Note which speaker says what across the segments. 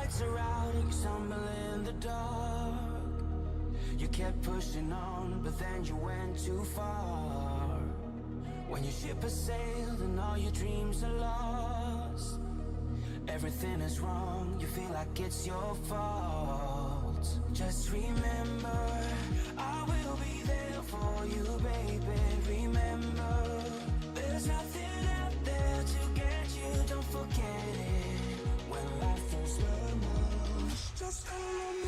Speaker 1: lights are out and you stumble in the dark. You kept pushing on, but then you went too far. When your ship has sailed and all your dreams are lost, everything is wrong, you feel like it's your fault. Just remember, I will be there for you, baby. Remember, there's nothing out there to get you, don't forget it. When life throws lemons, just call me.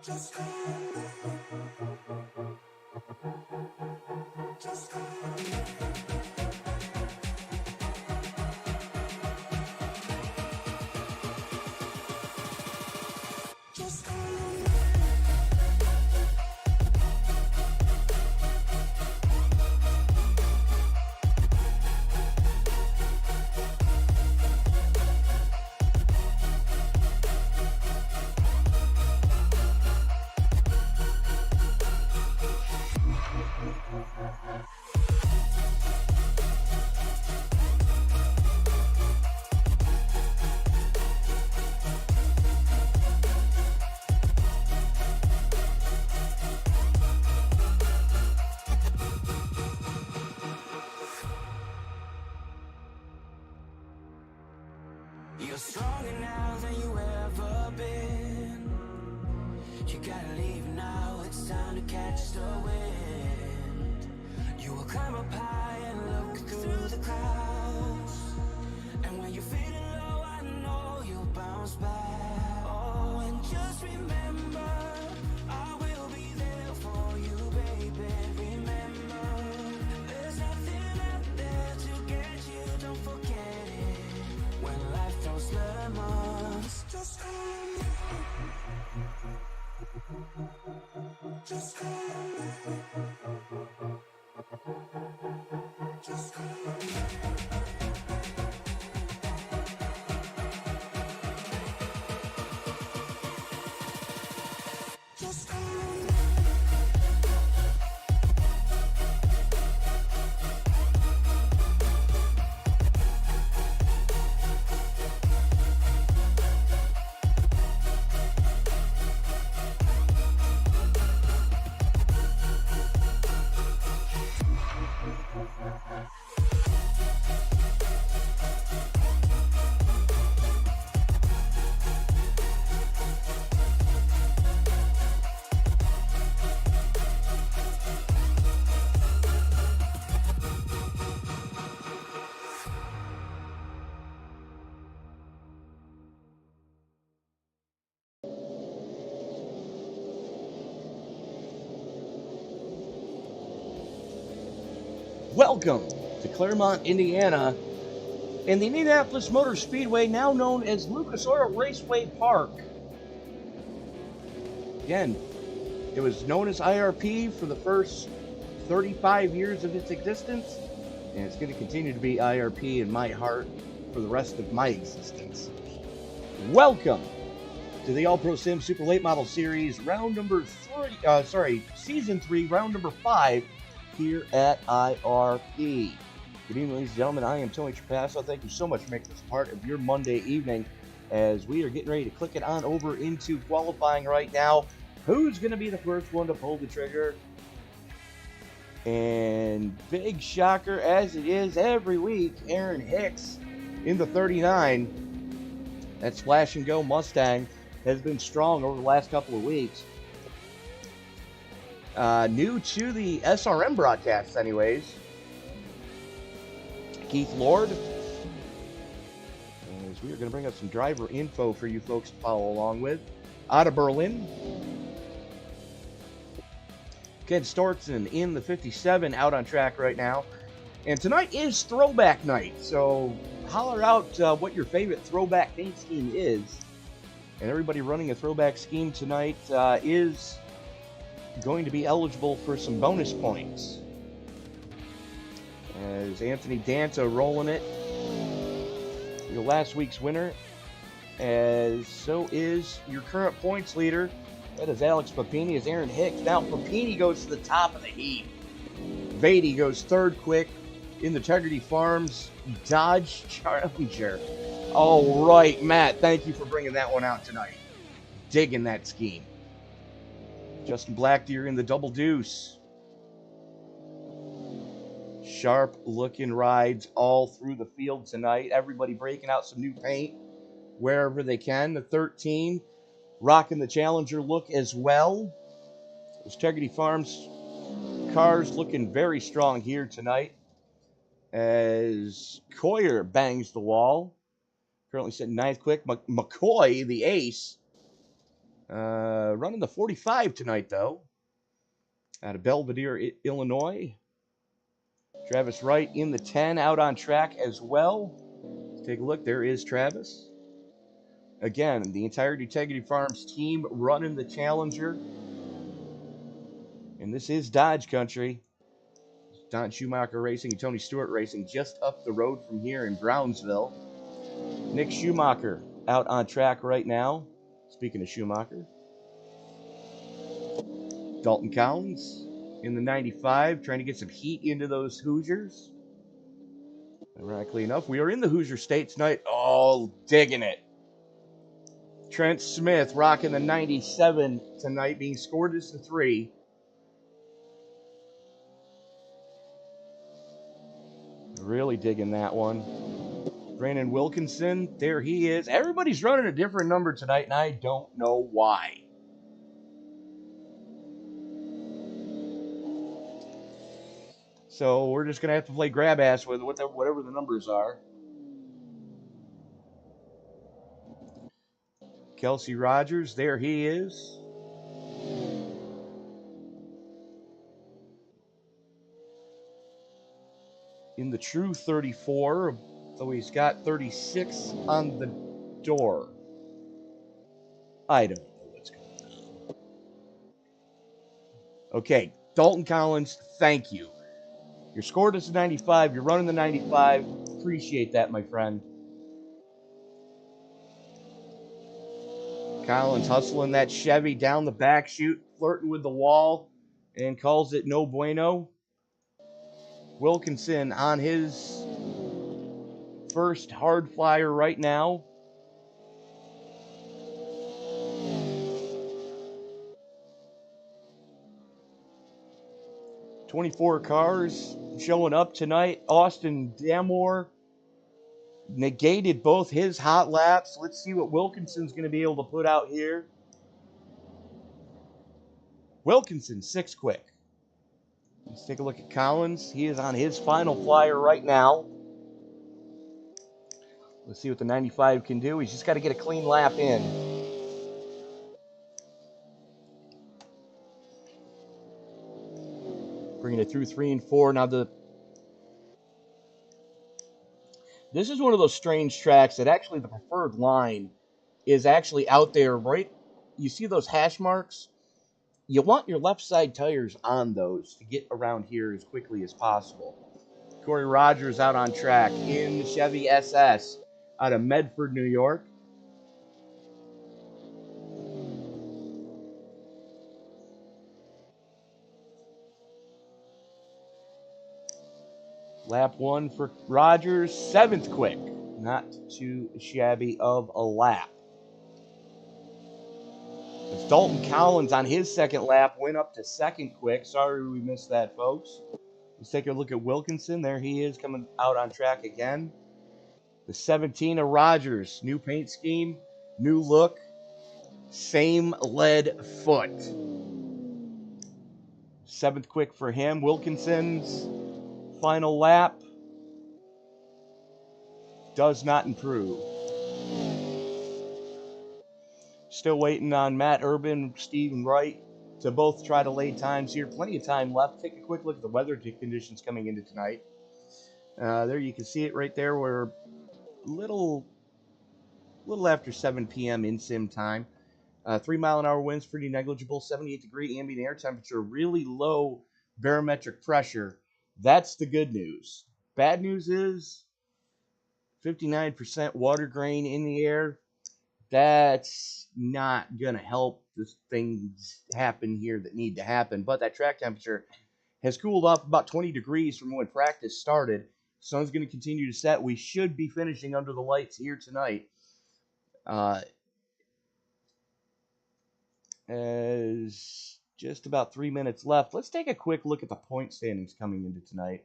Speaker 1: Just call me. Just call me. You're stronger now than you ever been. You gotta leave now, it's time to catch the wind. You will climb up high and look through the clouds. And when you're feeling low, I know you'll bounce back. Oh, and just remember, I will be there for you, baby. Remember, there's nothing out there to get you, don't forget it. When life throws lemons, just call me. Just call me. Just call me. Just call me.
Speaker 2: Welcome to Claremont, Indiana, and the Indianapolis Motor Speedway, now known as Lucas Oil Raceway Park. Again, it was known as IRP for the first 35 years of its existence, and it's going to continue to be IRP in my heart for the rest of my existence. Welcome to the All Pro Sim Super Late Model Series, Season 3, round number 5. Here at IRP. Good evening, ladies and gentlemen. I am Tony Trapasso. Thank you so much for making this part of your Monday evening as we are getting ready to click it on over into qualifying right now. Who's going to be the first one to pull the trigger? And big shocker, as it is every week, Aaron Hicks in the 39. That Splash and Go Mustang has been strong over the last couple of weeks. New to the SRM broadcasts, anyways. Keith Lord. As we are going to bring up some driver info for you folks to follow along with. Out of Berlin. Ken Stortzen in the 57 out on track right now. And tonight is throwback night. So holler out what your favorite throwback paint scheme is. And everybody running a throwback scheme tonight is going to be eligible for some bonus points. As Anthony Danto rolling it, your last week's winner, as so is your current points leader. That is Alex Papini, as Aaron Hicks. Now Papini goes to the top of the heap. Vady goes third quick. in the Integrity Farms Dodge Challenger. All right, Matt, thank you for bringing that one out tonight. Digging that scheme. Justin Blackdeer in the Double Deuce. Sharp looking rides all through the field tonight. Everybody breaking out some new paint wherever they can. The 13 rocking the Challenger look as well. Those Integrity Farms cars looking very strong here tonight as Coyer bangs the wall. Currently sitting ninth quick. McCoy, the ace, running the 45 tonight, though, out of Belvedere, Illinois. Travis Wright in the 10 out on track as well. Let's take a look. There is Travis. Again, the entire Integrity Farms team running the Challenger. And this is Dodge country. Don Schumacher Racing and Tony Stewart Racing just up the road from here in Brownsville. Nick Schumacher out on track right now. Speaking of Schumacher. Dalton Collins in the 95, trying to get some heat into those Hoosiers. Ironically enough, we are in the Hoosier State tonight. Oh, digging it. Trent Smith rocking the 97 tonight, being scored as the 3. Really digging that one. Brandon Wilkinson, there he is. Everybody's running a different number tonight, and I don't know why. So we're just going to have to play grab ass with whatever the numbers are. Kelsey Rogers, there he is. In the true 34, though he's got 36 on the door. I don't know what's going on. Okay, Dalton Collins, thank you. You're scored as a 95. You're running the 95. Appreciate that, my friend. Collins hustling that Chevy down the back chute, flirting with the wall, and calls it no bueno. Wilkinson on his first hard flyer right now. "24 cars showing up tonight. Austin Damore negated both his hot laps. Let's see what Wilkinson's going to be able to put out here. Wilkinson, 6 quick. Let's take a look at Collins. He is on his final flyer right now. Let's see what the 95 can do. He's just got to get a clean lap in. Bringing it through 3 and 4. Now this is one of those strange tracks that actually the preferred line is actually out there, right? You see those hash marks? You want your left side tires on those to get around here as quickly as possible. Corey Rogers out on track in the Chevy SS out of Medford, New York. Lap 1 for Rogers, 7th quick. Not too shabby of a lap. It's Dalton Collins on his second lap, went up to 2nd quick. Sorry we missed that, folks. Let's take a look at Wilkinson. There he is, coming out on track again. The 17 of Rogers. New paint scheme, new look, same lead foot. 7th quick for him. Wilkinson's final lap does not improve. Still waiting on Matt Urban, Stephen Wright to both try to lay times here. Plenty of time left. Take a quick look at the weather conditions coming into tonight. There you can see it right there. We're little after 7 p.m. in sim time. 3 mile an hour winds, pretty negligible. 78-degree ambient air temperature, really low barometric pressure. That's the good news. Bad news is 59% water grain in the air. That's not going to help the things happen here that need to happen. But that track temperature has cooled off about 20 degrees from when practice started. Sun's going to continue to set. We should be finishing under the lights here tonight. As just about 3 minutes left. Let's take a quick look at the point standings coming into tonight.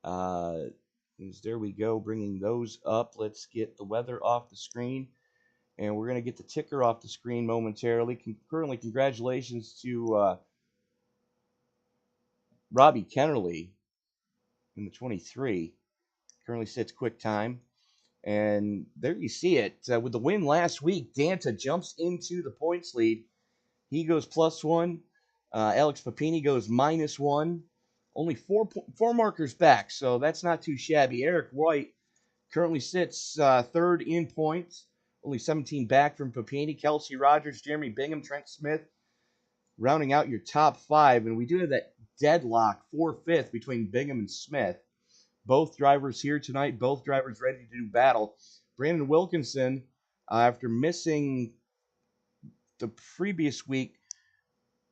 Speaker 2: There we go, bringing those up. Let's get the weather off the screen, and we're going to get the ticker off the screen momentarily. Currently, congratulations to Robbie Kennerly in the 23. Currently sits quick time. And there you see it. With the win last week, Danta jumps into the points lead. He goes +1. Alex Papini goes -1. Only four markers back, so that's not too shabby. Eric White currently sits third in points. Only 17 back from Papini. Kelsey Rogers, Jeremy Bingham, Trent Smith rounding out your top 5. And we do have that deadlock 4-5 between Bingham and Smith. Both drivers here tonight. Both drivers ready to do battle. Brandon Wilkinson, after missing the previous week,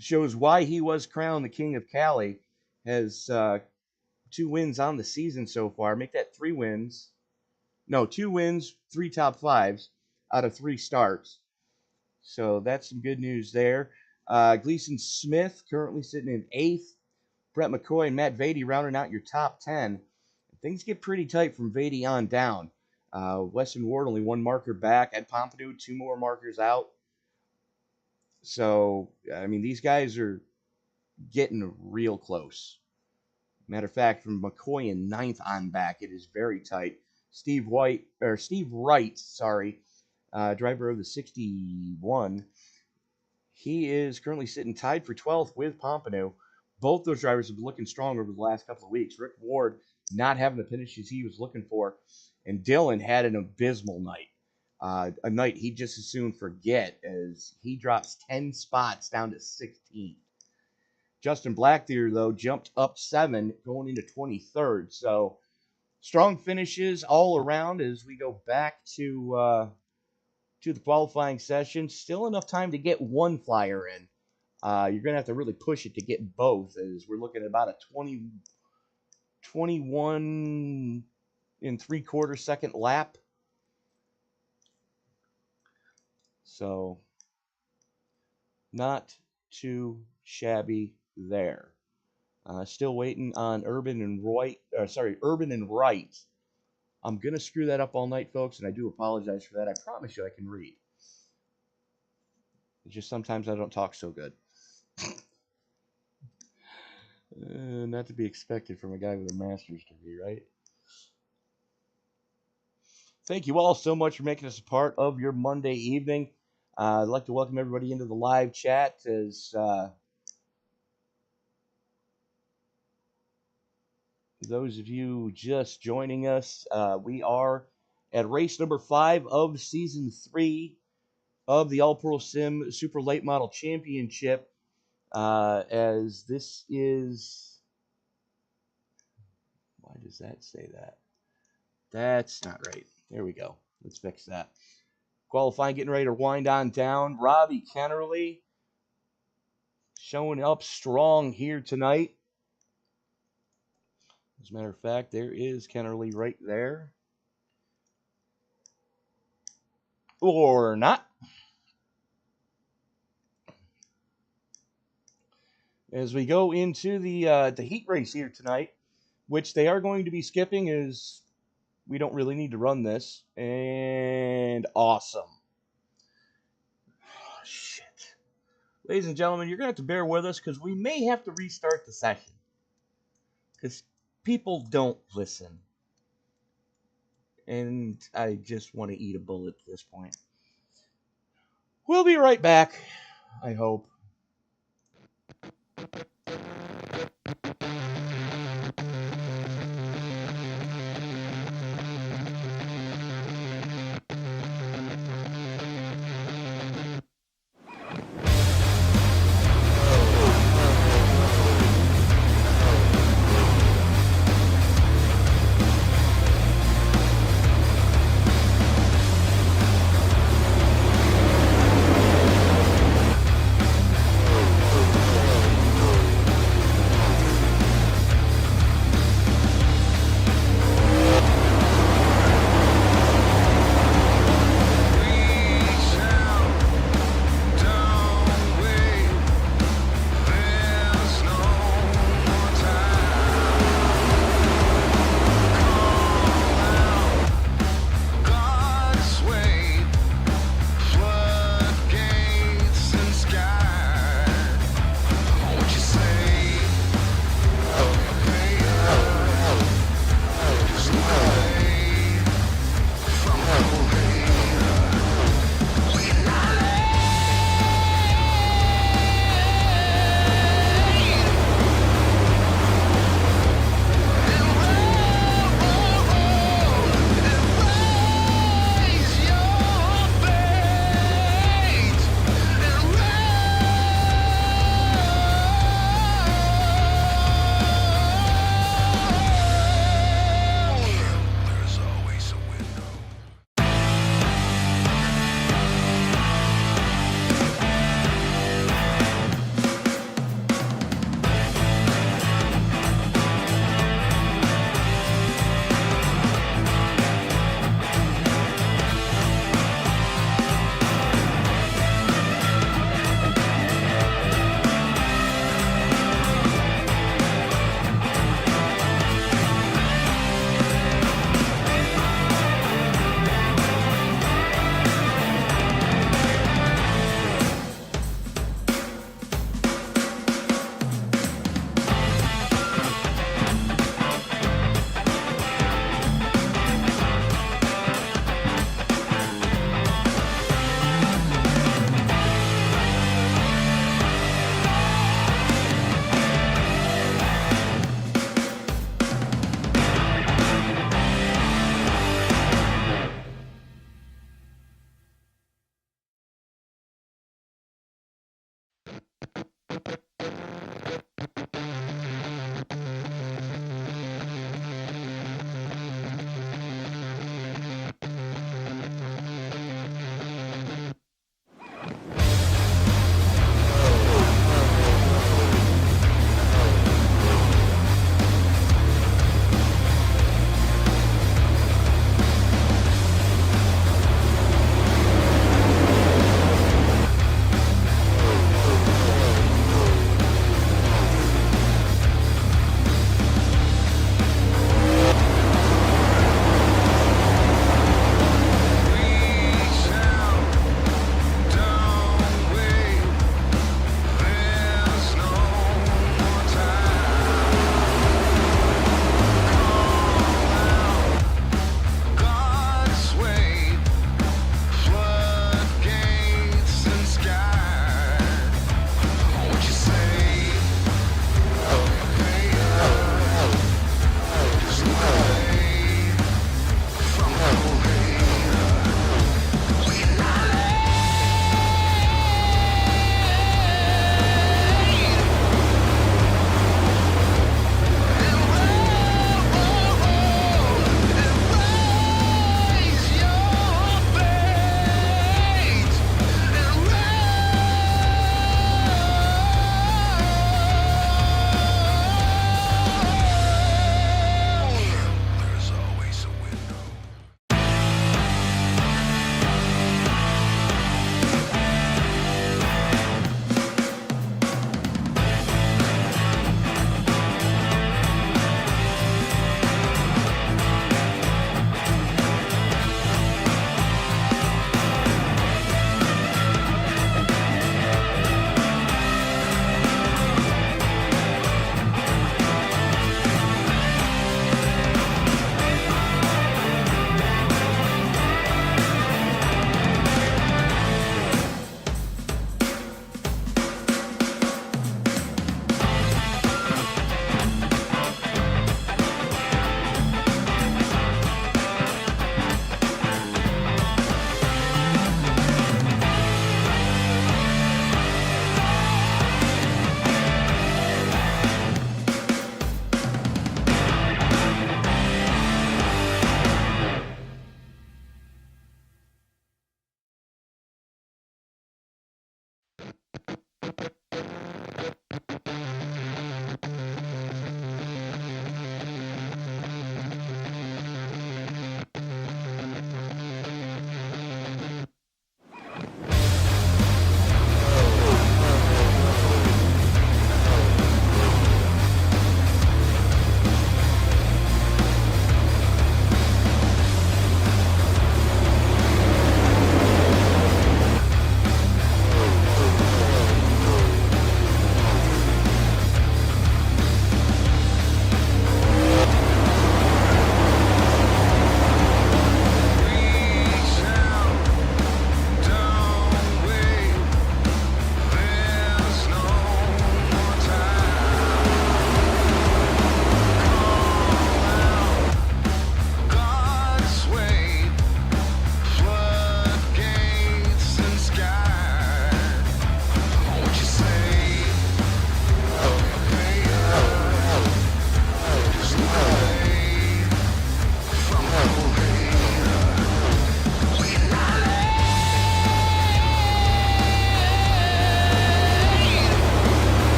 Speaker 2: shows why he was crowned the King of Cali. Has 2 wins on the season so far. Make that 3 wins. No, 2 wins, 3 top 5s out of 3 starts. So that's some good news there. Gleason Smith currently sitting in 8th. Brett McCoy and Matt Vady rounding out your top 10. Things get pretty tight from Vady on down. Weston Ward only 1 marker back. Ed Pompidou 2 more markers out. So, I mean, these guys are getting real close. Matter of fact, from McCoy in 9th on back, it is very tight. Steve Wright, driver of the 61. He is currently sitting tied for 12th with Pompidou. Both those drivers have been looking strong over the last couple of weeks. Rick Ward not having the finishes he was looking for. And Dillon had an abysmal night. A night he'd just as soon forget, as he drops 10 spots down to 16th. Justin Blackdeer, though, jumped up 7, going into 23rd. So, strong finishes all around as we go back to the qualifying session. Still enough time to get 1 flyer in. You're going to have to really push it to get both, as we're looking at about a 21 3/4 second lap. So, not too shabby there. Still waiting on Urban and Wright. I'm going to screw that up all night, folks, and I do apologize for that. I promise you I can read. It's just sometimes I don't talk so good. Not to be expected from a guy with a master's degree, right? Thank you all so much for making us a part of your Monday evening. I'd like to welcome everybody into the live chat as those of you just joining us. We are at race number 5 of season 3 of the All-Pro Sim Super Late Model Championship. As this is... Why does that say that? That's not right. There we go. Let's fix that. Qualifying, getting ready to wind on down. Robbie Kennerly showing up strong here tonight. As a matter of fact, there is Kennerly right there. Or not. As we go into the heat race here tonight, which they are going to be skipping, as we don't really need to run this. And awesome. Oh, shit. Ladies and gentlemen, you're going to have to bear with us because we may have to restart the session. Because people don't listen. And I just want to eat a bullet at this point. We'll be right back, I hope.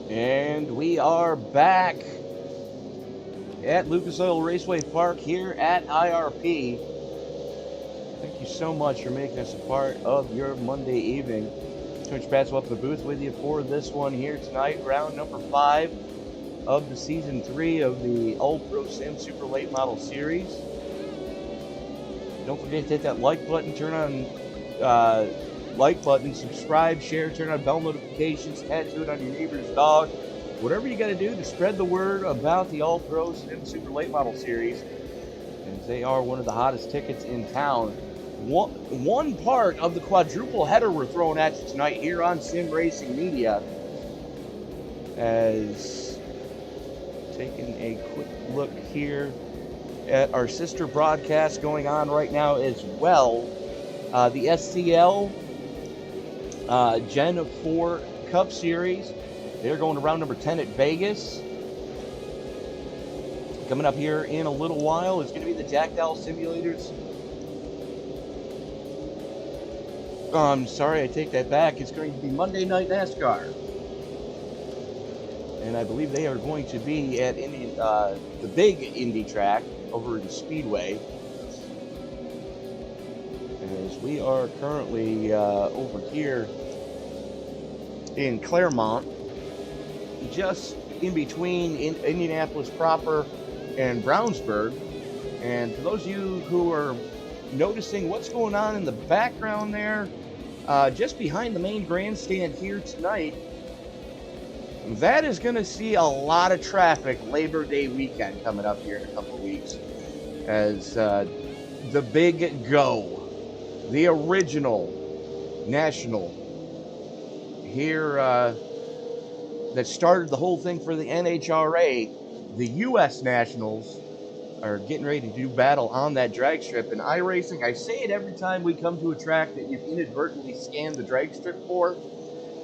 Speaker 2: And we are back at Lucas Oil Raceway Park here at IRP. Thank you so much for making us a part of your Monday evening. Coach Pat's up the booth with you for this one here tonight, round number 5 of the season 3 of the All Pro Sim Super Late Model Series. Don't forget to hit that like button, turn on like button, subscribe, share, turn on bell notifications, tattoo it on your neighbor's dog. Whatever you got to do to spread the word about the All Pro Sim Super Late Model Series, as they are one of the hottest tickets in town. One part of the quadruple header we're throwing at you tonight here on Sim Racing Media, as taking a quick look here at our sister broadcast going on right now as well. The SCL Gen 4 Cup Series, they're going to round number 10 at Vegas. Coming up here in a little while is going to be the Jack Dowell Simulators. I'm sorry, I take that back. It's going to be Monday Night NASCAR. And I believe they are going to be at the big Indy track over in Speedway. As we are currently over here in Claremont, just in between Indianapolis proper and Brownsburg. And for those of you who are noticing what's going on in the background there, just behind the main grandstand here tonight, that is going to see a lot of traffic Labor Day weekend coming up here in a couple of weeks, as the Big Go, the original national here that started the whole thing for the NHRA, the U.S. Nationals, are getting ready to do battle on that drag strip. And iRacing, I say it every time we come to a track that you've inadvertently scanned the drag strip for.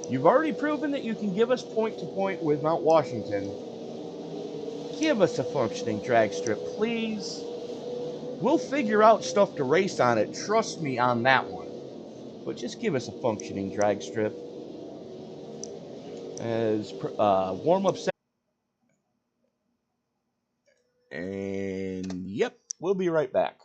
Speaker 2: You've already proven that you can give us point-to-point with Mount Washington. Give us a functioning drag strip, please. We'll figure out stuff to race on it. Trust me on that one. But just give us a functioning drag strip. As warm-up set. And yep, we'll be right back.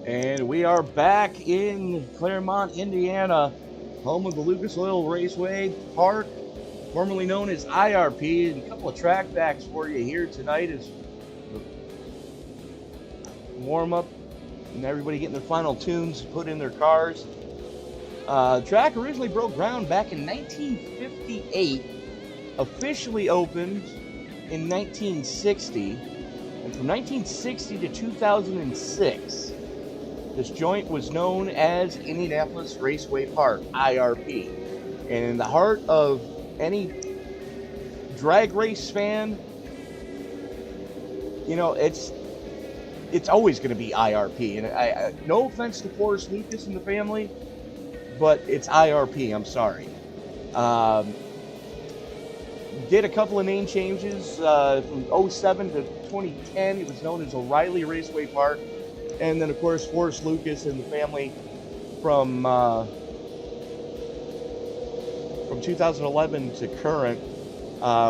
Speaker 2: And we are back in Claremont, Indiana, home of the Lucas Oil Raceway Park, formerly known as IRP. And a couple of track backs for you here tonight as warm-up and everybody getting their final tunes put in their cars. The track originally broke ground back in 1958, officially opened in 1960, and from 1960 to 2006, this joint was known as Indianapolis Raceway Park, IRP. And in the heart of any drag race fan, you know, it's always going to be IRP. And I no offense to Forrest Lucas and the family, but it's IRP. I'm sorry. Did a couple of name changes from 07 to 2010. It was known as O'Reilly Raceway Park. And then, of course, Forrest Lucas and the family from 2011 to current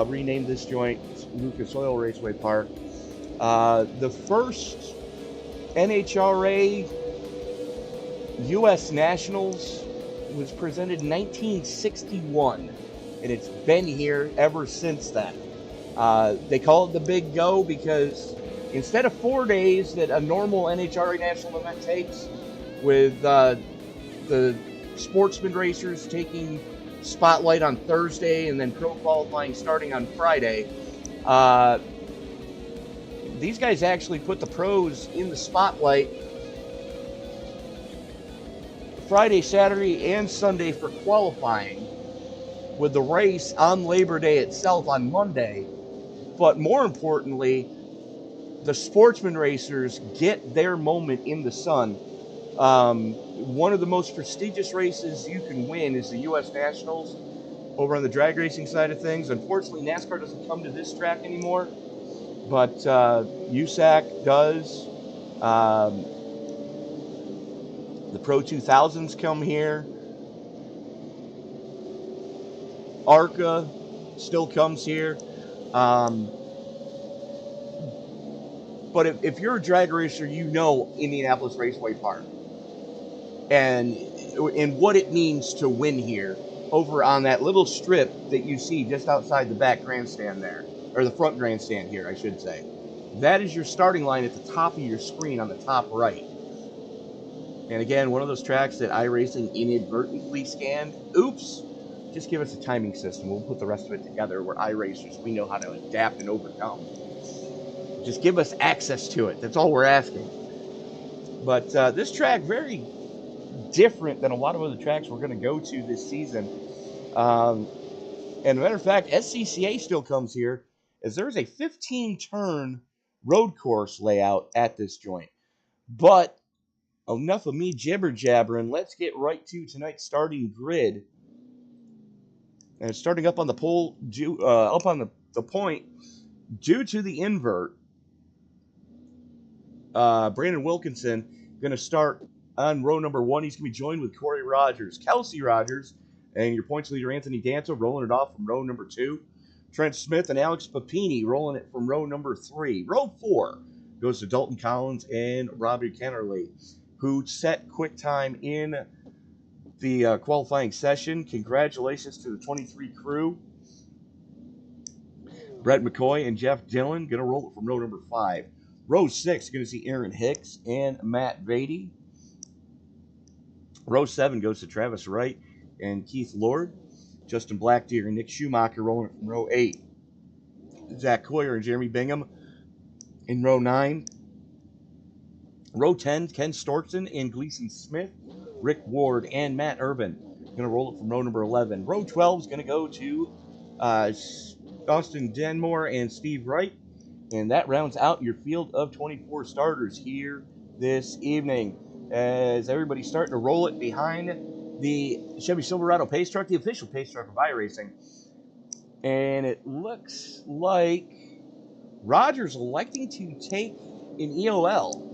Speaker 2: renamed this joint Lucas Oil Raceway Park. The first NHRA U.S. Nationals was presented in 1961, and it's been here ever since then. They call it the Big Go because instead of 4 days that a normal NHRA national event takes, with the sportsman racers taking spotlight on Thursday and then pro qualifying starting on Friday, these guys actually put the pros in the spotlight Friday, Saturday, and Sunday for qualifying, with the race on Labor Day itself on Monday. But more importantly, the sportsman racers get their moment in the sun. One of the most prestigious races you can win is the U.S. Nationals over on the drag racing side of things. Unfortunately, NASCAR doesn't come to this track anymore, but USAC does. The Pro 2000s come here. ARCA still comes here. But if you're a drag racer, you know Indianapolis Raceway Park and what it means to win here over on that little strip that you see just outside the back grandstand there, or the front grandstand here, I should say. That is your starting line at the top of your screen on the top right. And again, one of those tracks that iRacing inadvertently scanned. Oops. Just give us a timing system. We'll put the rest of it together. We're iRacers. We know how to adapt and overcome. Just give us access to it. That's all we're asking. But this track, very different than a lot of other tracks we're going to go to this season. And as a matter of fact, SCCA still comes here, as there is a 15-turn road course layout at this joint. But enough of me jibber-jabbering. Let's get right to tonight's starting grid. And starting up on the pole, up on the point, due to the invert, Brandon Wilkinson going to start on row number 1. He's going to be joined with Corey Rogers, Kelsey Rogers, and your points leader Anthony Danto rolling it off from row number 2. Trent Smith and Alex Papini rolling it from row number 3. Row 4 goes to Dalton Collins and Robbie Kennerly, who set quick time in the qualifying session. Congratulations to the 23 crew. Brett McCoy and Jeff Dillon going to roll it from row number 5. Row 6, going to see Aaron Hicks and Matt Beatty. Row 7 goes to Travis Wright and Keith Lord. Justin Blackdeer and Nick Schumacher rolling it from row 8. Zach Coyer and Jeremy Bingham in row 9. Row 10, Ken Storkson and Gleason Smith, Rick Ward and Matt Urban. Going to roll it from row number 11. Row 12 is going to go to Austin Denmore and Steve Wright. And that rounds out your field of 24 starters here this evening, as everybody's starting to roll it behind the Chevy Silverado pace truck, the official pace truck of iRacing. And it looks like Rogers electing to take an EOL.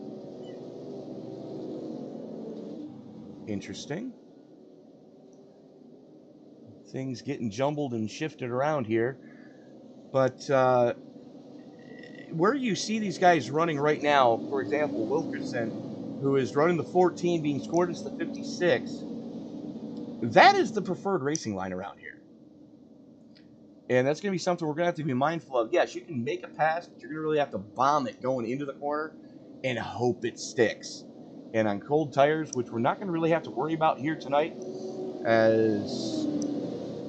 Speaker 2: Interesting. Things getting jumbled and shifted around here. But where you see these guys running right now, for example, Wilkerson, who is running the 14, being scored as the 56, that is the preferred racing line around here. And that's going to be something we're going to have to be mindful of. Yes, you can make a pass, but you're going to really have to bomb it going into the corner and hope it sticks. And on cold tires, which we're not going to really have to worry about here tonight, as,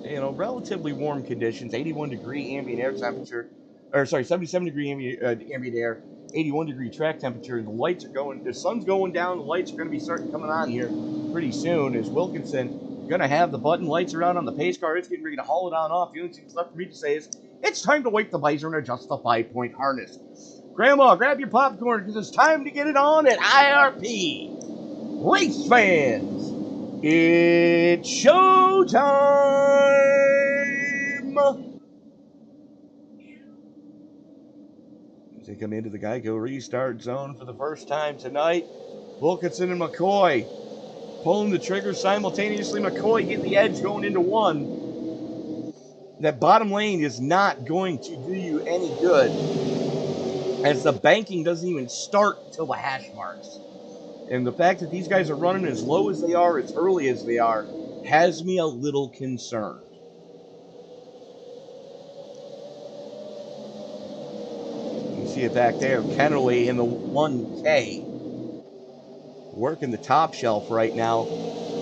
Speaker 2: you know, relatively warm conditions, 81-degree ambient air temperature, 77-degree ambient air, 81-degree track temperature. The lights are going, the sun's going down, the lights are going to be starting coming on here pretty soon, as Wilkinson going to have the button lights around on the pace car. It's getting ready to haul it on off. The only thing left for me to say is It's time to wake the visor and adjust the 5-point harness. Grandma, grab your popcorn because it's time to get it on at IRP. Race fans, it's showtime! As they come into the Geico restart zone for the first time tonight, Wilkinson and McCoy pulling the trigger simultaneously. McCoy getting the edge going into one. That bottom lane is not going to do you any good, as the banking doesn't even start till the hash marks. And the fact that these guys are running as low as they are, as early as they are, has me a little concerned. You see it back there, Kennerly in the 1K, working the top shelf right now,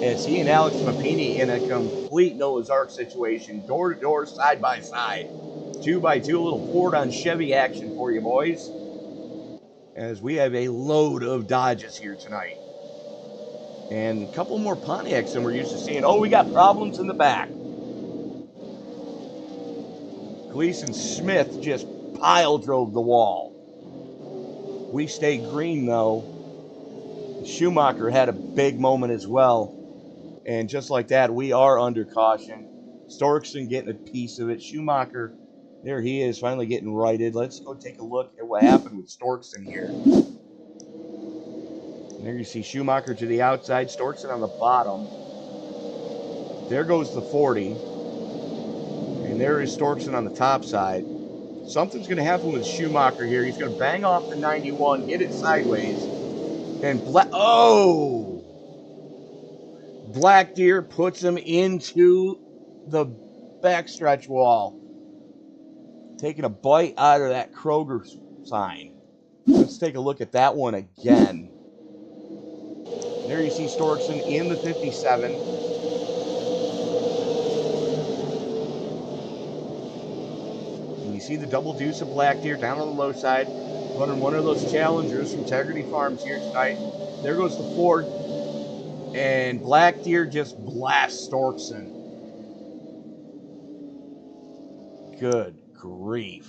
Speaker 2: as he and Alex Mapini in a complete Noah's Ark situation, door to door, side by side, 2x2, a little Ford on Chevy action for you boys, as we have a load of Dodges here tonight. And a couple more Pontiacs than we're used to seeing. Oh, we got problems in the back. Gleason Smith just pile drove the wall. We stay green, though. Schumacher had a big moment as well. And just like that, we are under caution. Storkson getting a piece of it. Schumacher, there he is, finally getting righted. Let's go take a look at what happened with Storkson here. And there you see Schumacher to the outside, Storkson on the bottom. There goes the 40. And there is Storkson on the top side. Something's going to happen with Schumacher here. He's going to bang off the 91, get it sideways. And Black Deer puts him into the backstretch wall. Taking a bite out of that Kroger sign. Let's take a look at that one again. There you see Storkson in the 57. And you see the double deuce of Black Deer down on the low side, running one of those Challengers from Integrity Farms here tonight. There goes the Ford. And Black Deer just blasts Storkson. Good grief.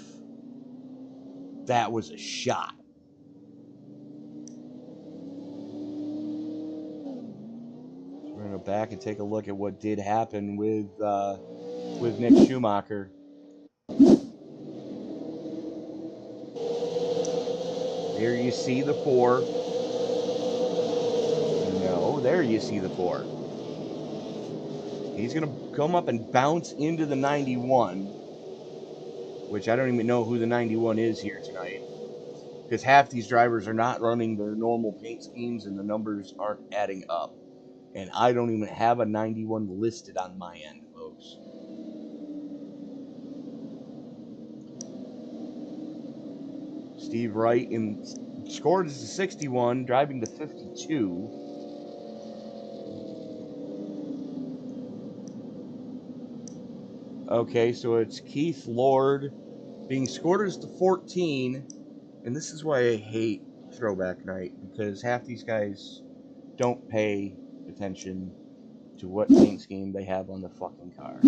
Speaker 2: That was a shot. So we're going to go back and take a look at what did happen with Nick Schumacher. There you see the 4. No, there you see the 4. He's going to come up and bounce into the 91, which I don't even know who the 91 is here tonight, because half these drivers are not running their normal paint schemes and the numbers aren't adding up. And I don't even have a 91 listed on my end, folks. Steve Wright scored as a 61, driving the 52. Okay, so it's Keith Lord being scored as the 14. And this is why I hate Throwback Night, because half these guys don't pay attention to what paint scheme they have on the fucking car.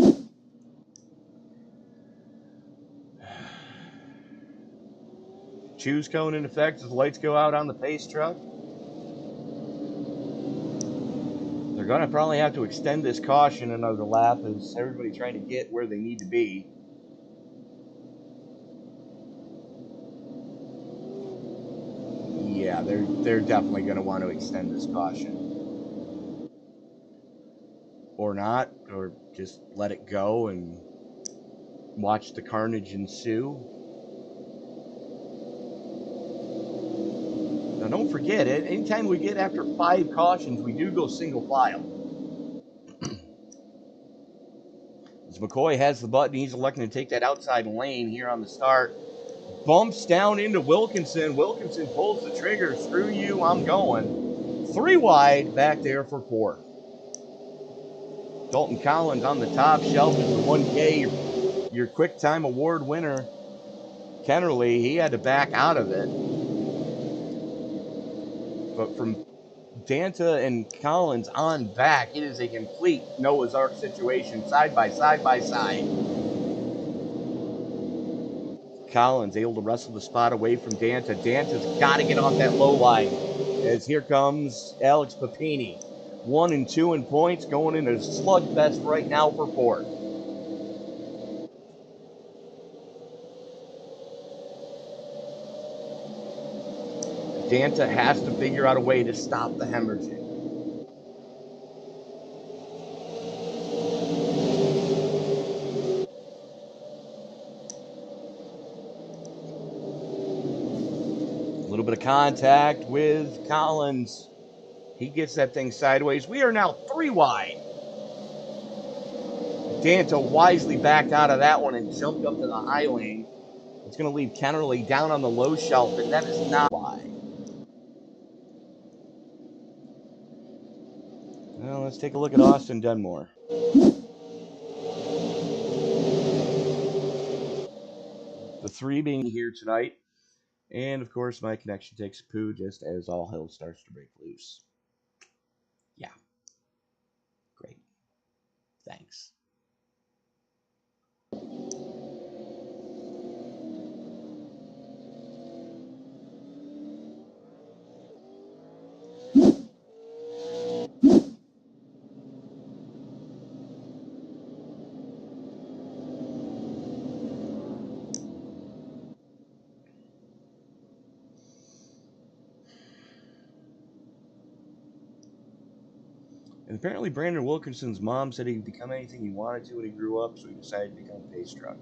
Speaker 2: Choose cone in effect as the lights go out on the pace truck. They're going to probably have to extend this caution another lap as everybody trying to get where they need to be. Yeah, they're definitely going to want to extend this caution. Or not, or just let it go and watch the carnage ensue. Now, don't forget it. Anytime we get after 5 cautions, we do go single file. As McCoy has the button, he's electing to take that outside lane here on the start. Bumps down into Wilkinson. Wilkinson pulls the trigger. Screw you, I'm going. 3 wide back there for 4th. Dalton Collins on the top shelf is the 1K, your quick time award winner. Kennerly, he had to back out of it. But from Danta and Collins on back, it is a complete Noah's Ark situation, side by side by side. Collins able to wrestle the spot away from Danta. Danta's got to get off that low line. As here comes Alex Papini. 1 and 2 in points, going in a slugfest right now for fourth. Danta has to figure out a way to stop the hemorrhaging. A little bit of contact with Collins. He gets that thing sideways. We are now 3 wide. Danta wisely backed out of that one and jumped up to the high lane. It's going to leave Kennerly down on the low shelf, and that is not wide. Well, let's take a look at Austin Dunmore. The 3 being here tonight. And, of course, my connection takes a poo just as all hell starts to break loose. Yeah. Great. Thanks. And apparently Brandon Wilkinson's mom said he could become anything he wanted to when he grew up, so he decided to become a pace truck.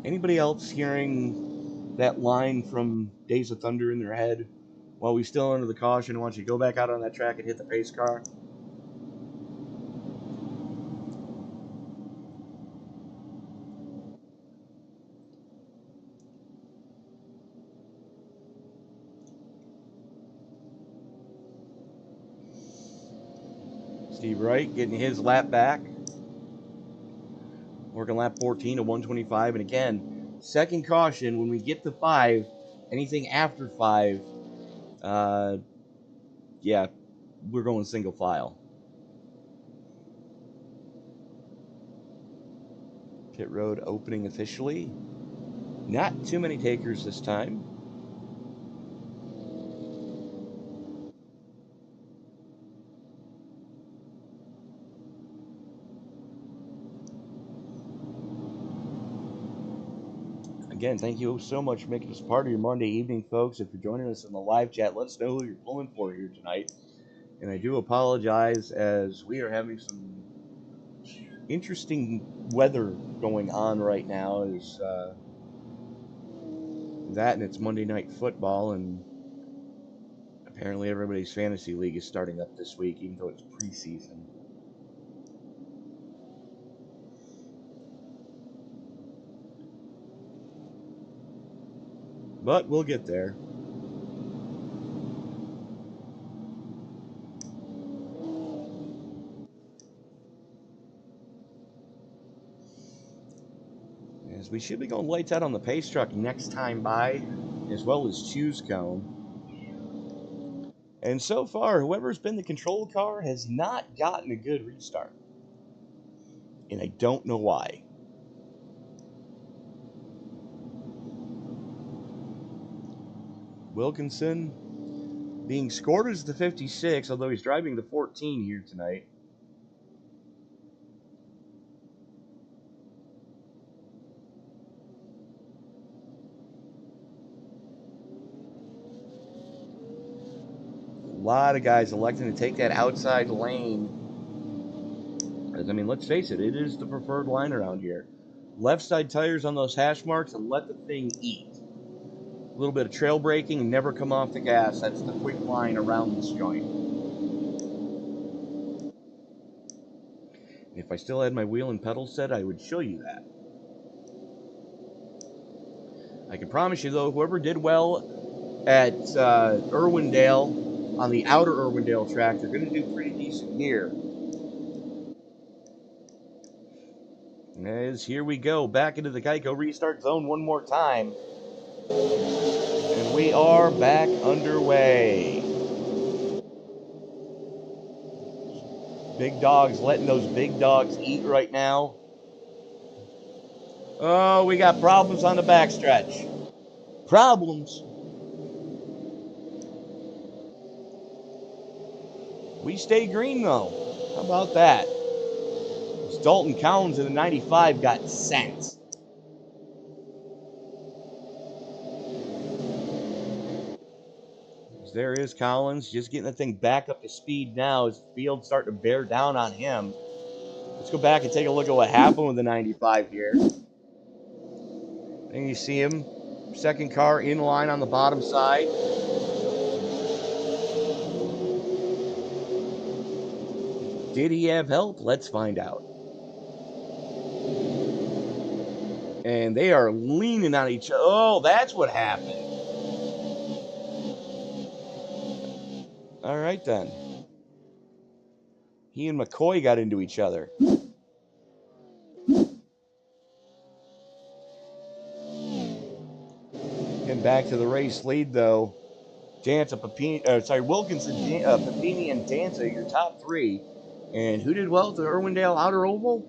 Speaker 2: Anybody else hearing that line from Days of Thunder in their head while we still under the caution and want you to go back out on that track and hit the pace car? Steve Wright getting his lap back. Working lap 14 to 125. And again, second caution, when we get to 5, anything after 5, yeah, we're going single file. Pit road opening officially. Not too many takers this time. Again, thank you so much for making us part of your Monday evening, folks. If you're joining us in the live chat, let us know who you're pulling for here tonight. And I do apologize as we are having some interesting weather going on right now. Is that and it's Monday Night Football, and apparently everybody's fantasy league is starting up this week, even though it's preseason. But we'll get there. As we should be going lights out on the pace truck next time by, as well as Choose Cone. And so far, whoever's been the control car has not gotten a good restart. And I don't know why. Wilkinson being scored as the 56, although he's driving the 14 here tonight. A lot of guys electing to take that outside lane. As, I mean, let's face it, it is the preferred line around here. Left side tires on those hash marks and let the thing eat. A little bit of trail braking and never come off the gas. That's the quick line around this joint. If I still had my wheel and pedal set, I would show you that. I can promise you, though, whoever did well at Irwindale, on the outer Irwindale track, they're going to do pretty decent here. As here we go, back into the Geico restart zone one more time. And we are back underway. Big dogs letting those big dogs eat right now. Oh, we got problems on the backstretch. Problems. We stay green, though. How about that? Dalton Collins in the 95 got sent. There is Collins just getting the thing back up to speed now as the field's starting to bear down on him. Let's go back and take a look at what happened with the 95 here. And you see him, second car in line on the bottom side. Did he have help? Let's find out. And they are leaning on each other. Oh, that's what happened. All right, then. He and McCoy got into each other. Getting back to the race lead, though. Wilkinson, Papini, and Danza, your top three. And who did well at the Irwindale Outer Oval?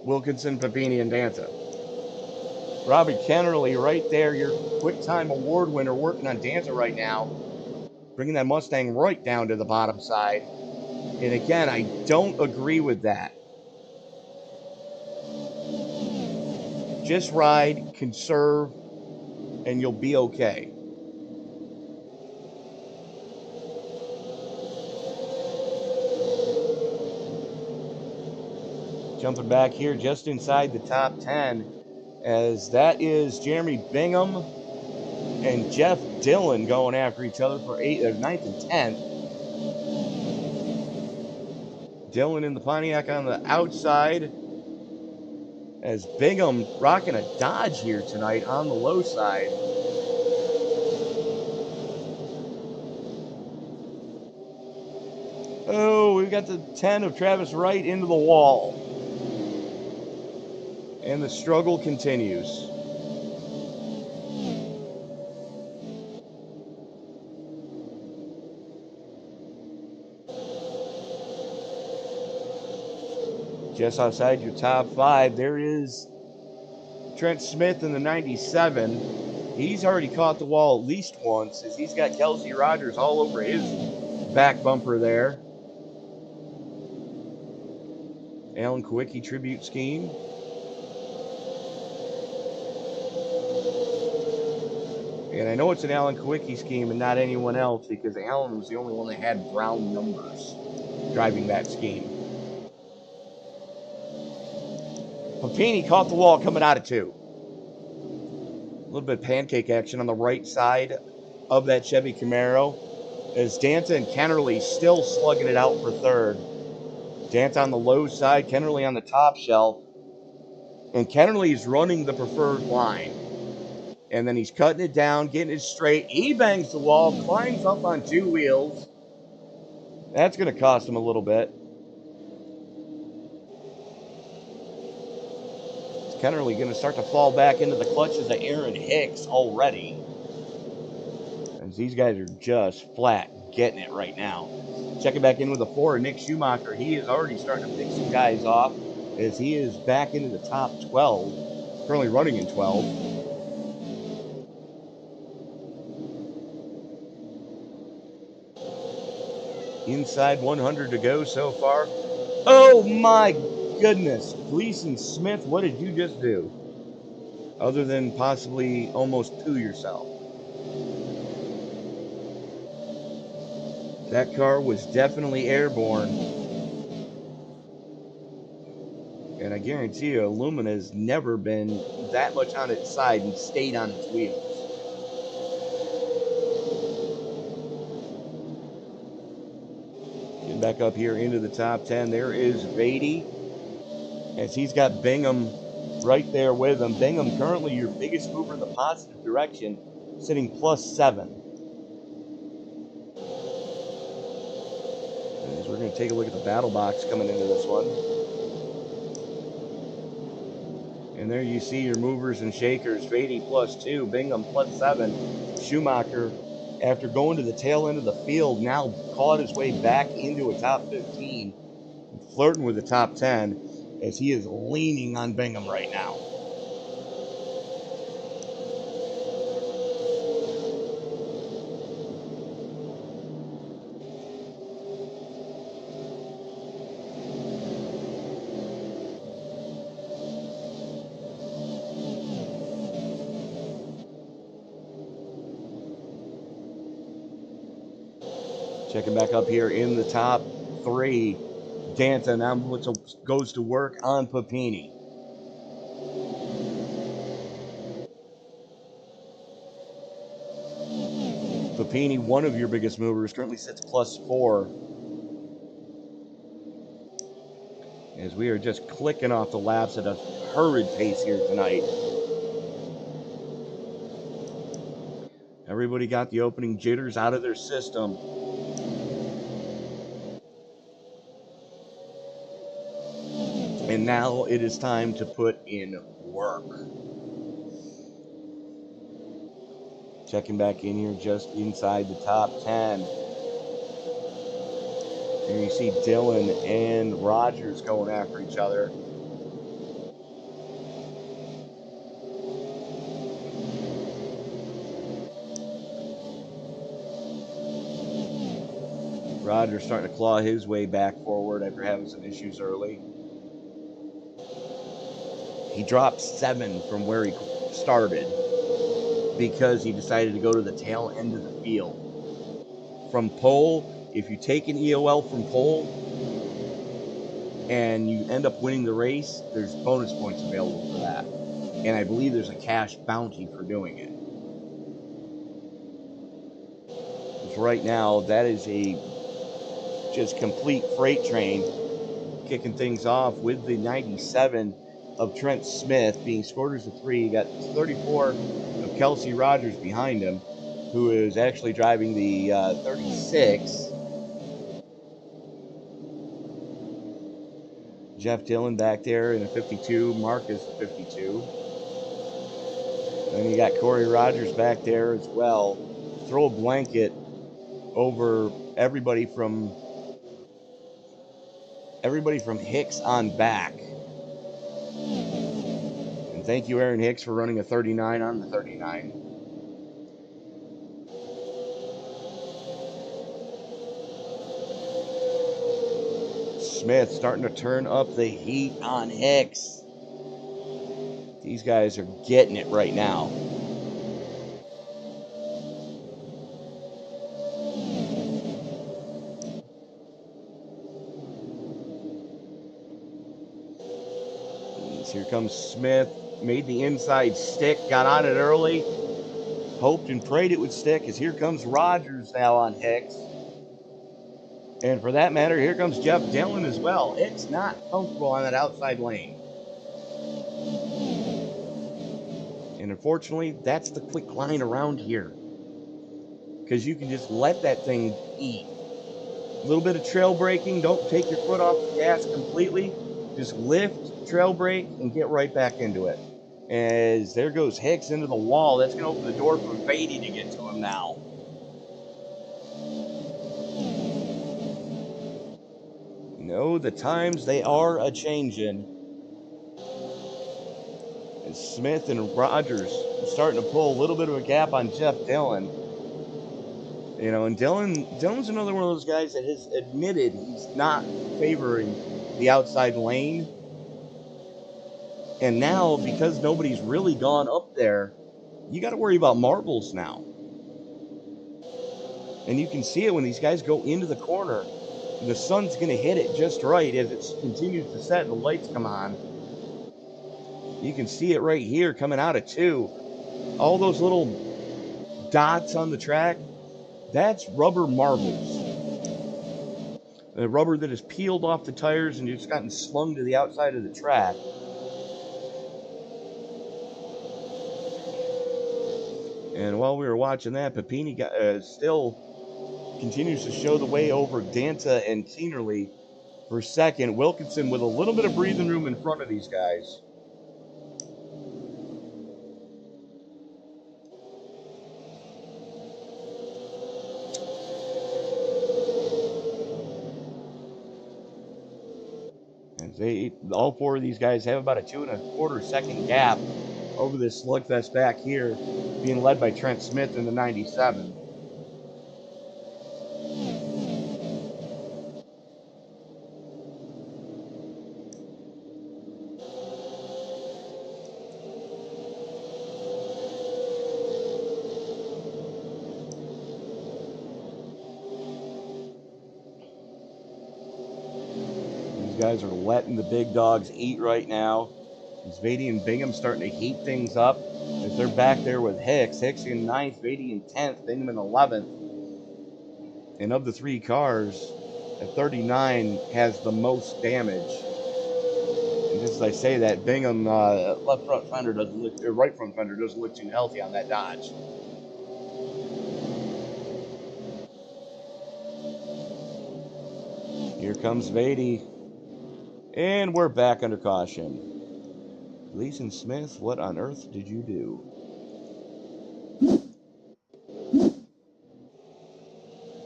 Speaker 2: Wilkinson, Papini, and Danza. Robbie Kennerly right there, your Quick Time Award winner, working on Danza right now. Bringing that Mustang right down to the bottom side. And again, I don't agree with that. Just ride, conserve, and you'll be okay. Jumping back here just inside the top 10, as that is Jeremy Bingham and Jeff Dillon going after each other for 9th and 10th. Dillon in the Pontiac on the outside, as Bingham rocking a Dodge here tonight on the low side. Oh, we've got the 10 of Travis Wright into the wall. And the struggle continues. Just outside your top 5, there is Trent Smith in the 97. He's already caught the wall at least once, as he's got Kelsey Rogers all over his back bumper there. Alan Kowicki tribute scheme. And I know it's an Alan Kowicki scheme and not anyone else, because Alan was the only one that had brown numbers driving that scheme. Papini caught the wall coming out of 2. A little bit of pancake action on the right side of that Chevy Camaro, as Danta and Kennerly still slugging it out for 3rd. Danta on the low side, Kennerly on the top shelf. And Kennerly is running the preferred line. And then he's cutting it down, getting it straight. He bangs the wall, climbs up on 2 wheels. That's going to cost him a little bit. Is Kennerly going to start to fall back into the clutches of Aaron Hicks already? As these guys are just flat getting it right now. Checking back in with the 4, Nick Schumacher. He is already starting to pick some guys off, as he is back into the top 12. Currently running in 12. Inside 100 to go so far. Oh my goodness. Gleason Smith, what did you just do? Other than possibly almost poo yourself. That car was definitely airborne. And I guarantee you, Illumina has never been that much on its side and stayed on its wheels. Back up here into the top 10, there is Beatty, as he's got Bingham right there with him. Bingham currently your biggest mover in the positive direction, sitting +7. As we're going to take a look at the battle box coming into this one. And there you see your movers and shakers. Beatty +2, Bingham +7, Schumacher after going to the tail end of the field, now clawed his way back into a top 15, flirting with the top 10, as he is leaning on Bingham right now. Checking back up here in the top 3, Danta now goes to work on Papini. Papini, one of your biggest movers, currently sits +4. As we are just clicking off the laps at a hurried pace here tonight. Everybody got the opening jitters out of their system. And now it is time to put in work. Checking back in here just inside the top 10. Here you see Dillon and Rogers going after each other. Rogers starting to claw his way back forward after having some issues early. He dropped 7 from where he started because he decided to go to the tail end of the field. From pole, if you take an EOL from pole and you end up winning the race, there's bonus points available for that. And I believe there's a cash bounty for doing it. Because right now, that is a just complete freight train, kicking things off with the 97 of Trent Smith being scored as a 3. You got 34 of Kelsey Rogers behind him, who is actually driving the 36. Jeff Dillon back there in a 52. Marcus a 52. Then you got Corey Rogers back there as well. Throw a blanket over everybody from Hicks on back. And thank you, Aaron Hicks, for running a 39 on the 39. Smith starting to turn up the heat on Hicks. These guys are getting it right now. Here comes Smith, made the inside stick, got on it early, hoped and prayed it would stick, as here comes Rogers now on Hicks. And for that matter, here comes Jeff Dillon as well. Hicks not comfortable on that outside lane. And unfortunately, that's the quick line around here, because you can just let that thing eat. A little bit of trail braking, don't take your foot off the gas completely, just lift, trail brake, and get right back into it. As there goes Hicks into the wall. That's going to open the door for Beatty to get to him now. No, the times, they are a-changin'. And Smith and Rogers starting to pull a little bit of a gap on Jeff Dillon. You know, and Dillon's another one of those guys that has admitted he's not favoring the outside lane. And now, because nobody's really gone up there, you got to worry about marbles now. And you can see it when these guys go into the corner. The sun's going to hit it just right as it continues to set and the lights come on. You can see it right here coming out of 2. All those little dots on the track, that's rubber marbles. The rubber that is peeled off the tires and just gotten slung to the outside of the track. And while we were watching that, Papini still continues to show the way over Danta and Tienerly for second. Wilkinson with a little bit of breathing room in front of these guys. All four of these guys have about a 2.25 second gap over this slugfest back here, being led by Trent Smith in the 97. These guys are letting the big dogs eat right now. Beatty and Bingham starting to heat things up as they're back there with Hicks. Hicks in 9th, Beatty in 10th, Bingham in 11th. And of the three cars, at 39 has the most damage. And just as I say that, Bingham left front fender doesn't look, or right front fender doesn't look too healthy on that Dodge. Here comes Beatty. And we're back under caution. Gleason Smith, what on earth did you do?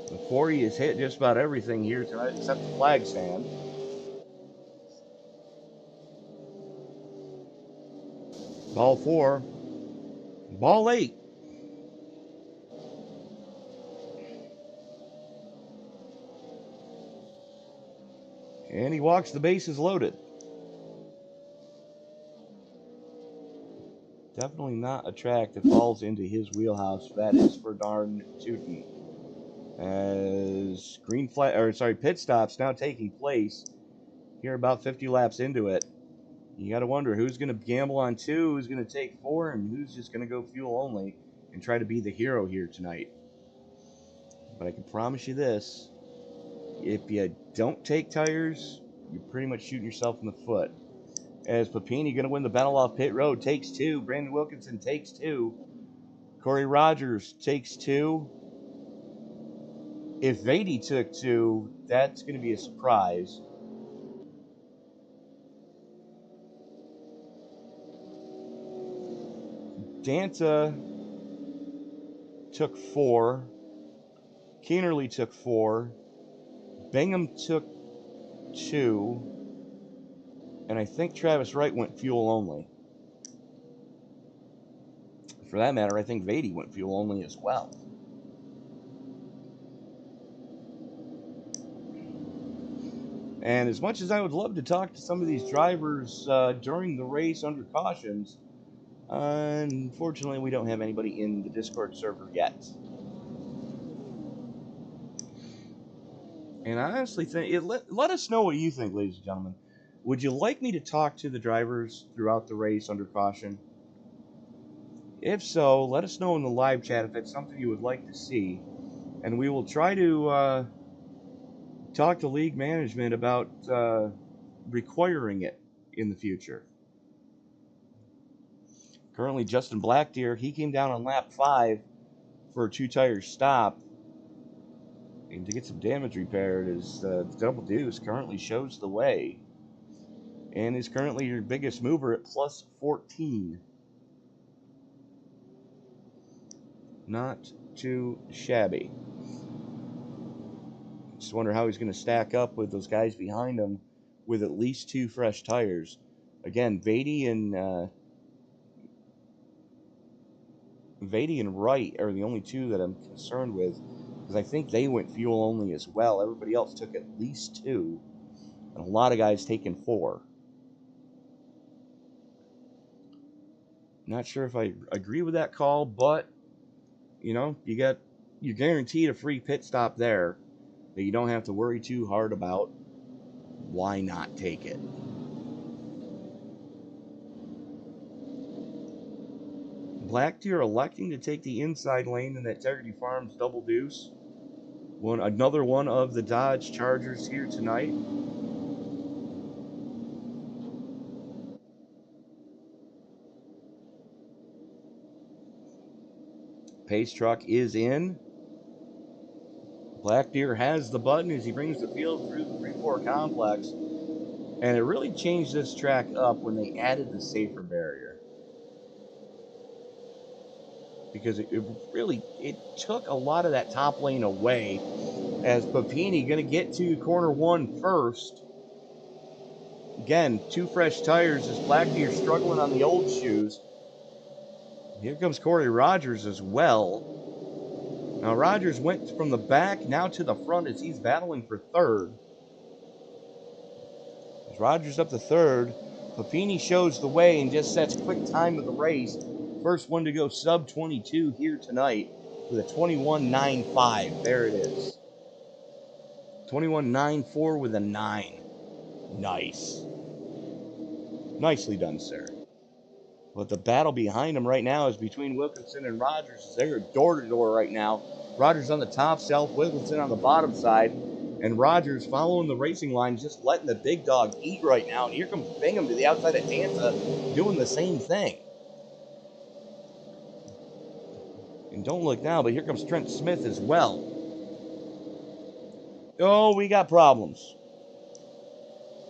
Speaker 2: The 40 has hit just about everything here tonight except the flag stand. Ball 4. Ball 8. And he walks the bases loaded. Definitely not a track that falls into his wheelhouse. That is for darn tootin'. As pit stops now taking place here about 50 laps into it. You got to wonder who's going to gamble on 2, who's going to take 4, and who's just going to go fuel only and try to be the hero here tonight. But I can promise you this: if you don't take tires, you're pretty much shooting yourself in the foot. As Papini going to win the battle off pit road, takes 2. Brandon Wilkinson takes 2. Corey Rogers takes 2. If Beatty took 2, that's going to be a surprise. Danta took 4. Keenerly took 4. Bingham took 2. And I think Travis Wright went fuel only. For that matter, I think Beatty went fuel only as well. And as much as I would love to talk to some of these drivers during the race under cautions, unfortunately we don't have anybody in the Discord server yet. And I honestly think, let us know what you think, ladies and gentlemen. Would you like me to talk to the drivers throughout the race under caution? If so, let us know in the live chat if it's something you would like to see. And we will try to talk to league management about requiring it in the future. Currently, Justin Blackdeer, he came down on lap 5 for a 2-tire stop. And to get some damage repaired, as Double Deuce currently shows the way. And is currently your biggest mover at plus 14. Not too shabby. Just wonder how he's going to stack up with those guys behind him with at least 2 fresh tires. Again, Beatty and Wright are the only 2 that I'm concerned with, because I think they went fuel only as well. Everybody else took at least 2, and a lot of guys taking 4. Not sure if I agree with that call, but you know, you're guaranteed a free pit stop there that you don't have to worry too hard about. Why not take it? Blackdeer electing to take the inside lane in that Integrity Farms Double Deuce. Another one of the Dodge Chargers here tonight. Pace truck is in. Blackdeer has the button as he brings the field through the 3-4 complex. And it really changed this track up when they added the safer barrier. Because it took a lot of that top lane away, as Papini going to get to corner 1 first. Again, 2 fresh tires as Blackbeard struggling on the old shoes. Here comes Corey Rogers as well. Now Rogers went from the back now to the front as he's battling for third. As Rogers up to third, Papini shows the way and just sets quick time of the race. First one to go sub 22 here tonight with a 21.95. There it is. 21.94 with a 9. Nice. Nicely done, sir. But the battle behind him right now is between Wilkinson and Rogers. They're door to door right now. Rogers on the top, South Wilkinson on the bottom side. And Rogers following the racing line, just letting the big dog eat right now. And here comes Bingham to the outside of Danza, doing the same thing. And don't look now, but here comes Trent Smith as well. Oh, we got problems.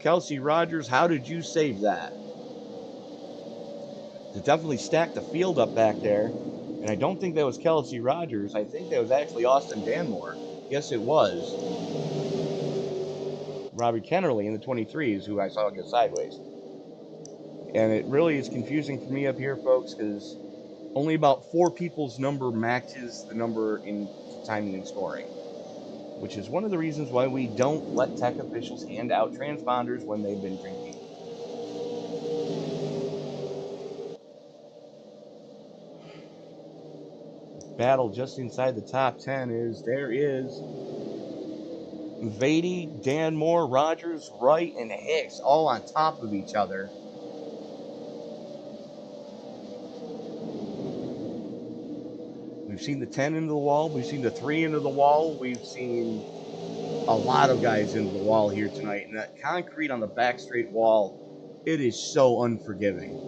Speaker 2: Kelsey Rogers, how did you save that? They definitely stacked the field up back there. And I don't think that was Kelsey Rogers. I think that was actually Austin Danmore. Yes, it was. Robbie Kennerly in the 23s, who I saw go sideways. And it really is confusing for me up here, folks, because only about 4 people's number matches the number in timing and scoring. Which is one of the reasons why we don't let tech officials hand out transponders when they've been drinking. Battle just inside the top 10 is Vady, Danmore, Rogers, Wright, and Hicks all on top of each other. We've seen the 10 into the wall. We've seen the 3 into the wall. We've seen a lot of guys into the wall here tonight. And that concrete on the back straight wall, it is so unforgiving.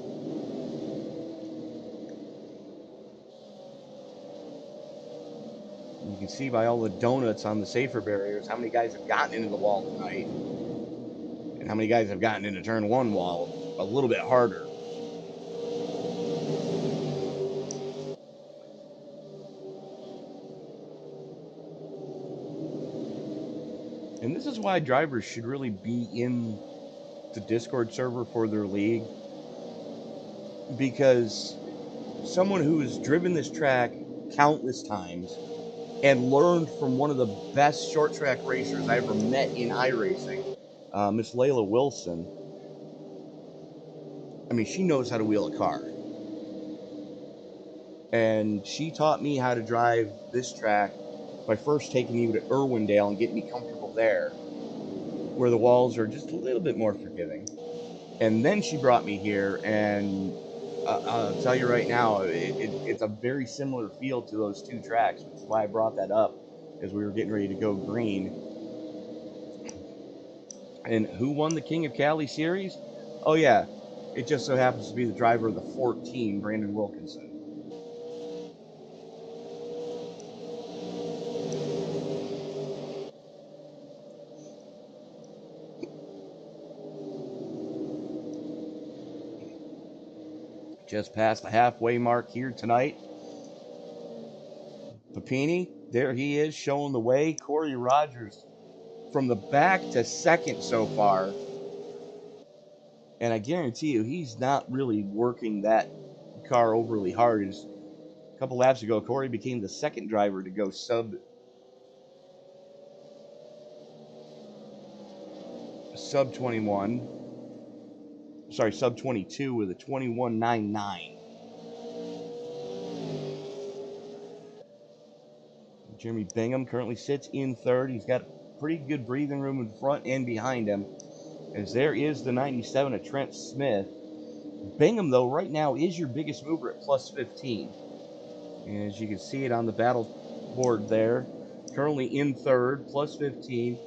Speaker 2: You can see by all the donuts on the safer barriers how many guys have gotten into the wall tonight. And how many guys have gotten into turn 1 wall a little bit harder. And this is why drivers should really be in the Discord server for their league. Because someone who has driven this track countless times and learned from one of the best short track racers I ever met in iRacing, Miss Layla Wilson. I mean, she knows how to wheel a car. And she taught me how to drive this track by first taking me to Irwindale and getting me comfortable there, where the walls are just a little bit more forgiving. And then she brought me here, and I'll tell you right now, it's a very similar feel to those 2 tracks, which is why I brought that up as we were getting ready to go green. And who won the King of Cali series? Oh yeah, it just so happens to be the driver of the 14, Brandon Wilkinson. Just past the halfway mark here tonight. Papini, there he is, showing the way. Corey Rogers from the back to second so far. And I guarantee you, he's not really working that car overly hard. As a couple laps ago, Corey became the second driver to go sub 21. Sorry, sub 22 with a 21.99. Jeremy Bingham currently sits in third. He's got pretty good breathing room in front and behind him, as there is the 97 of Trent Smith. Bingham, though, right now is your biggest mover at plus 15. And as you can see it on the battle board there, currently in third, plus 15.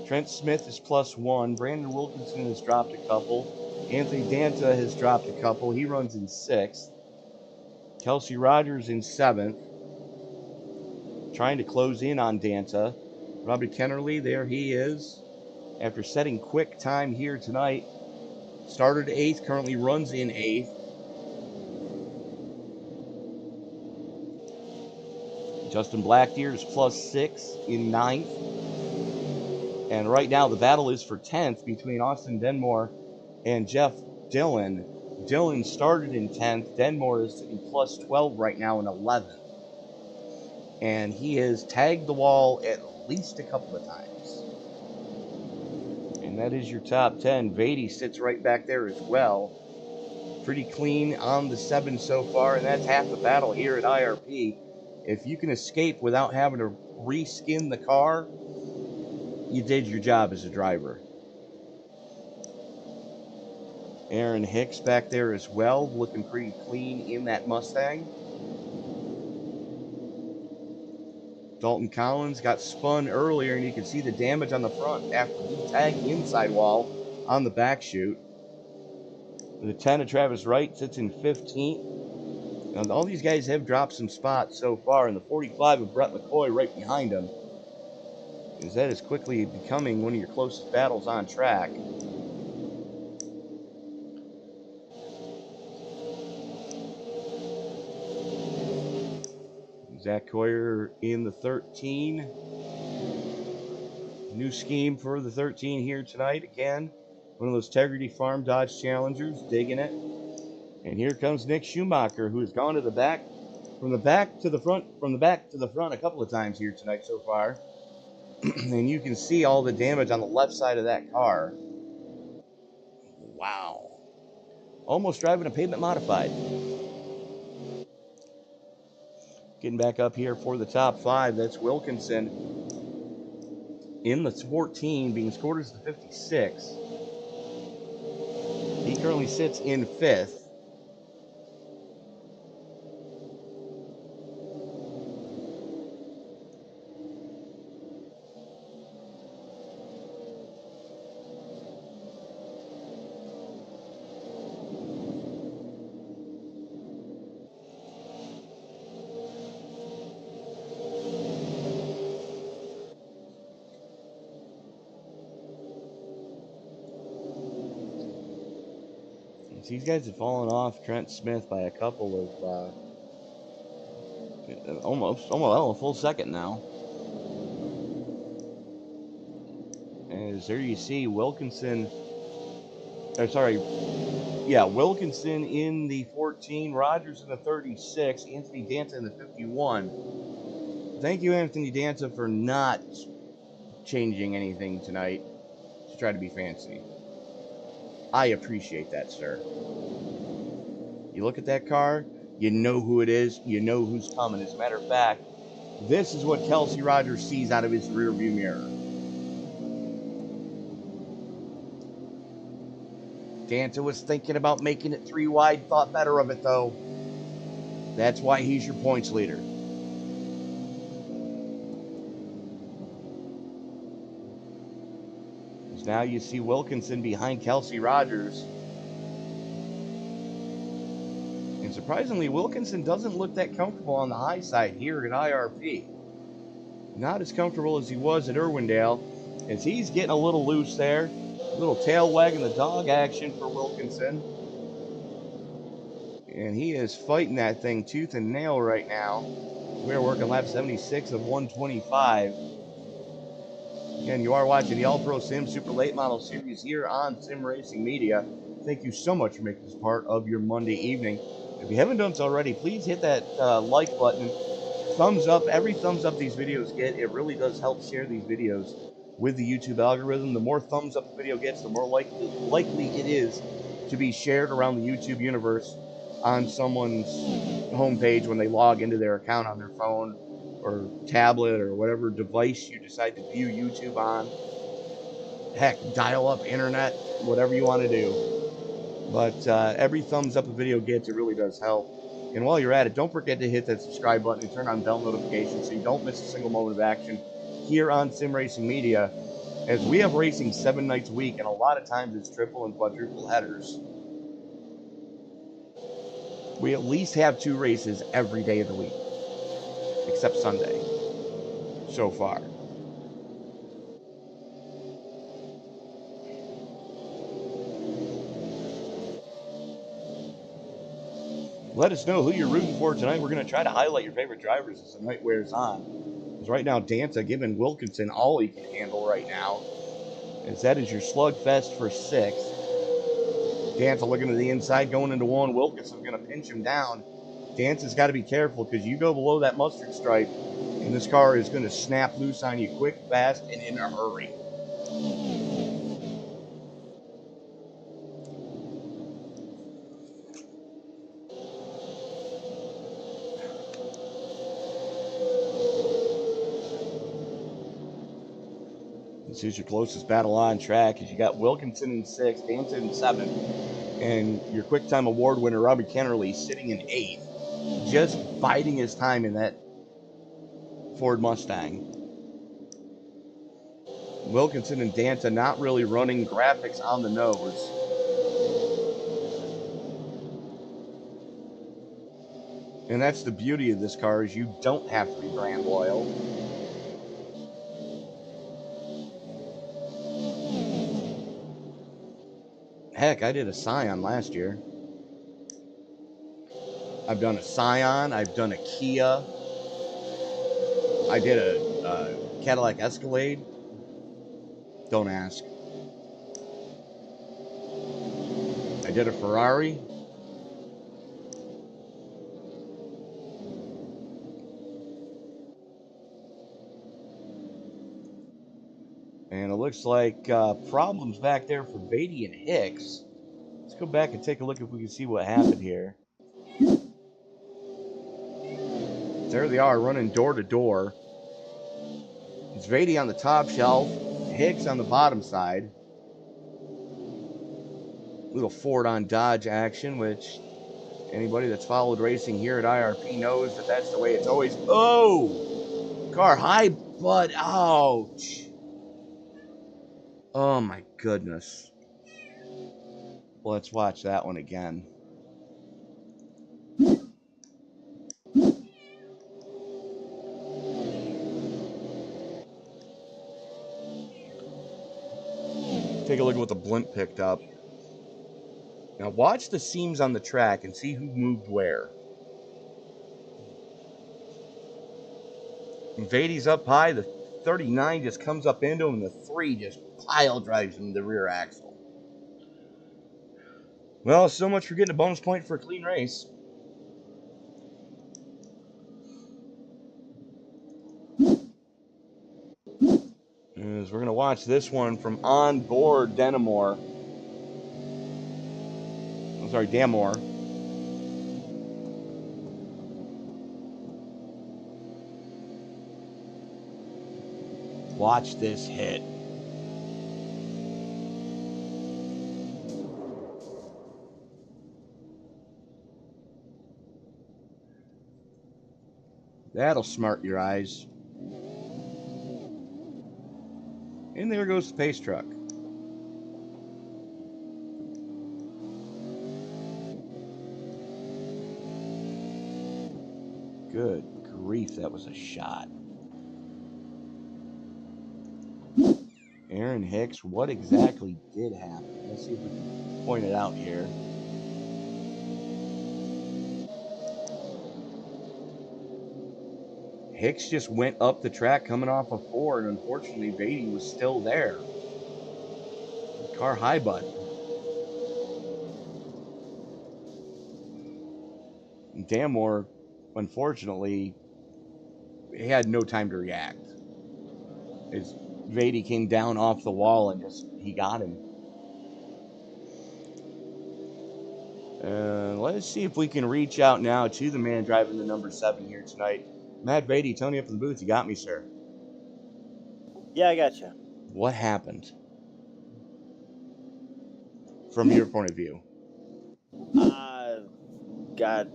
Speaker 2: Trent Smith is plus 1. Brandon Wilkinson has dropped a couple. Anthony Danta has dropped a couple. He runs in 6th. Kelsey Rogers in 7th. Trying to close in on Danta. Robbie Kennerly, there he is. After setting quick time here tonight. Started 8th, currently runs in 8th. Justin Blackdeer is plus 6 in 9th. And right now the battle is for 10th between Austin Denmore and Jeff Dillon. Dillon started in 10th. Denmore is sitting plus 12 right now in 11th. And he has tagged the wall at least a couple of times. And that is your top 10. Vady sits right back there as well. Pretty clean on the 7 so far, and that's half the battle here at IRP. If you can escape without having to reskin the car, you did your job as a driver. Aaron Hicks back there as well, looking pretty clean in that Mustang. Dalton Collins got spun earlier, and you can see the damage on the front after he tagged the inside wall on the back chute. The 10 of Travis Wright sits in 15th. Now, all these guys have dropped some spots so far, and the 45 of Brett McCoy right behind him, as that is quickly becoming one of your closest battles on track. Zach Coyer in the 13. New scheme for the 13 here tonight. Again, one of those Tegrity Farm Dodge Challengers, digging it. And here comes Nick Schumacher, who has gone to the back, from the back to the front, a couple of times here tonight so far. And you can see all the damage on the left side of that car. Wow. Almost driving a pavement modified. Getting back up here for the top 5, that's Wilkinson in the 14, being scored as the 56. He currently sits in 5th. These guys have fallen off Trent Smith by a couple of, almost a full second now. As there you see Wilkinson, Wilkinson in the 14, Rogers in the 36, Anthony Danta in the 51. Thank you, Anthony Danta, for not changing anything tonight to try to be fancy. I appreciate that, sir. You look at that car, you know who it is, you know who's coming. As a matter of fact, this is what Kelsey Rogers sees out of his rearview mirror. Danta was thinking about making it 3 wide, thought better of it though. That's why he's your points leader. Now you see Wilkinson behind Kelsey Rogers. And surprisingly, Wilkinson doesn't look that comfortable on the high side here at IRP. Not as comfortable as he was at Irwindale, as he's getting a little loose there. A little tail wagging the dog action for Wilkinson. And he is fighting that thing tooth and nail right now. We're working lap 76 of 125. Again, you are watching the All-Pro Sim Super Late Model Series here on Sim Racing Media. Thank you so much for making this part of your Monday evening. If you haven't done so already, please hit that like button. Thumbs up. Every thumbs up these videos get, it really does help share these videos with the YouTube algorithm. The more thumbs up the video gets, the more likely it is to be shared around the YouTube universe on someone's homepage when they log into their account on their phone or tablet or whatever device you decide to view YouTube on. Heck, dial-up internet, whatever you want to do. But every thumbs up a video gets, it really does help. And while you're at it, don't forget to hit that subscribe button and turn on bell notifications so you don't miss a single moment of action here on Sim Racing Media, as we have racing 7 nights a week, and a lot of times it's triple and quadruple headers. We at least have 2 races every day of the week, except Sunday, so far. Let us know who you're rooting for tonight. We're going to try to highlight your favorite drivers as the night wears on. Because right now, Danta giving Wilkinson all he can handle right now, as that is your slugfest for 6th. Dance looking to the inside, going into one. Wilkinson's going to pinch him down. Dance has got to be careful because you go below that mustard stripe, and this car is going to snap loose on you quick, fast, and in a hurry. This is your closest battle on track, as you got Wilkinson in 6th, Dance in 7th, and your Quick Time Award winner, Robbie Kennerly, sitting in 8th, just biding his time in that Ford Mustang. Wilkinson and Danta not really running graphics on the nose. And that's the beauty of this car, is you don't have to be brand loyal. Heck, I did a Scion last year. I've done a Scion. I've done a Kia. I did a Cadillac Escalade. Don't ask. I did a Ferrari. And it looks like problems back there for Beatty and Hicks. Let's go back and take a look if we can see what happened here. There they are, running door to door. It's Beatty on the top shelf, Hicks on the bottom side. Little Ford on Dodge action, which anybody that's followed racing here at IRP knows that that's the way it's always. Oh! Car high butt. Ouch. Oh my goodness. Let's watch that one again. Take a look at what the blimp picked up. Now watch the seams on the track and see who moved where. Beatty's up high. The 39 just comes up into him, and the 3 just pile drives him the rear axle. Well, so much for getting a bonus point for a clean race. As we're going to watch this one from on board Danmore. Watch this hit. That'll smart your eyes. And there goes the pace truck. Good grief, that was a shot. Aaron Hicks, what exactly did happen? Let's see if we can point it out here. Hicks just went up the track coming off of 4, and unfortunately Beatty was still there. Car high butt. Danmore, unfortunately, he had no time to react. As Beatty came down off the wall and he got him. Let's see if we can reach out now to the man driving the number 7 here tonight. Matt Beatty, Tony up in the booth. You got me, sir.
Speaker 3: Yeah, I got you.
Speaker 2: What happened? From your point of view.
Speaker 3: Got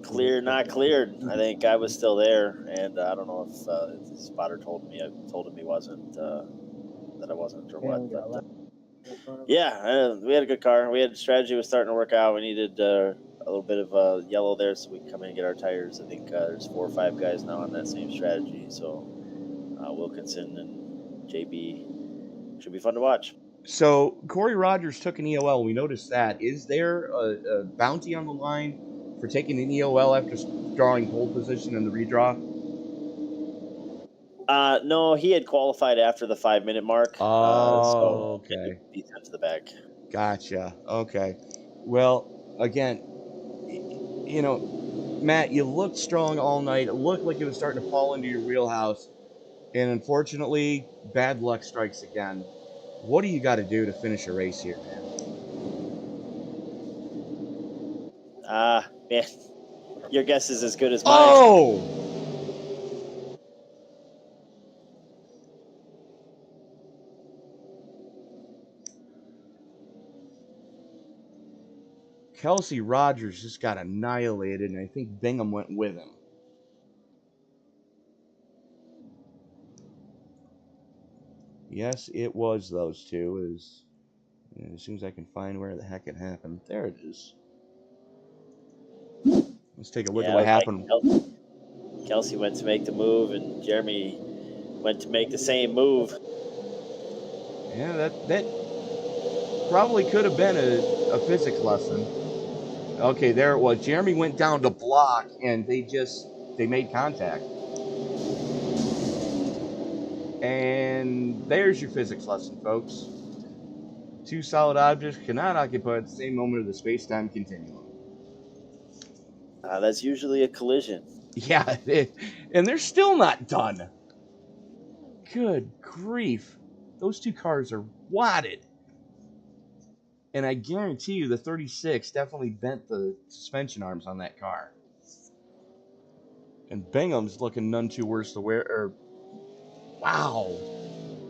Speaker 3: cleared, not cleared. I think I was still there, and I don't know if the spotter told him he wasn't, that I wasn't or what. But, yeah, we had a good car. We had strategy was starting to work out. We needed a little bit of yellow there so we can come in and get our tires. I think there's 4 or 5 guys now on that same strategy. So Wilkinson and JB should be fun to watch.
Speaker 2: So Corey Rogers took an EOL. We noticed that. Is there a bounty on the line for taking an EOL after drawing pole position in the redraw?
Speaker 3: No, he had qualified after the 5-minute mark.
Speaker 2: Oh, okay.
Speaker 3: He sent to the back.
Speaker 2: Gotcha. Okay. Well, again, you know, Matt, you looked strong all night. It looked like it was starting to fall into your wheelhouse. And unfortunately, bad luck strikes again. What do you got to do to finish a race here, man?
Speaker 3: Man, your guess is as good as mine.
Speaker 2: Oh! Kelsey Rogers just got annihilated, and I think Bingham went with him. Yes, it was those two. As soon as I can find where the heck it happened. There it is. Let's take a look at what happened.
Speaker 3: Kelsey went to make the move, and Jeremy went to make the same move.
Speaker 2: Yeah, that probably could have been a physics lesson. Okay, there it was. Jeremy went down to block, and they made contact. And there's your physics lesson, folks. Two solid objects cannot occupy the same moment of the space-time continuum.
Speaker 3: That's usually a collision.
Speaker 2: Yeah, and they're still not done. Good grief. Those two cars are wadded. And I guarantee you the 36 definitely bent the suspension arms on that car. And Bingham's looking none too worse to wear. Wow.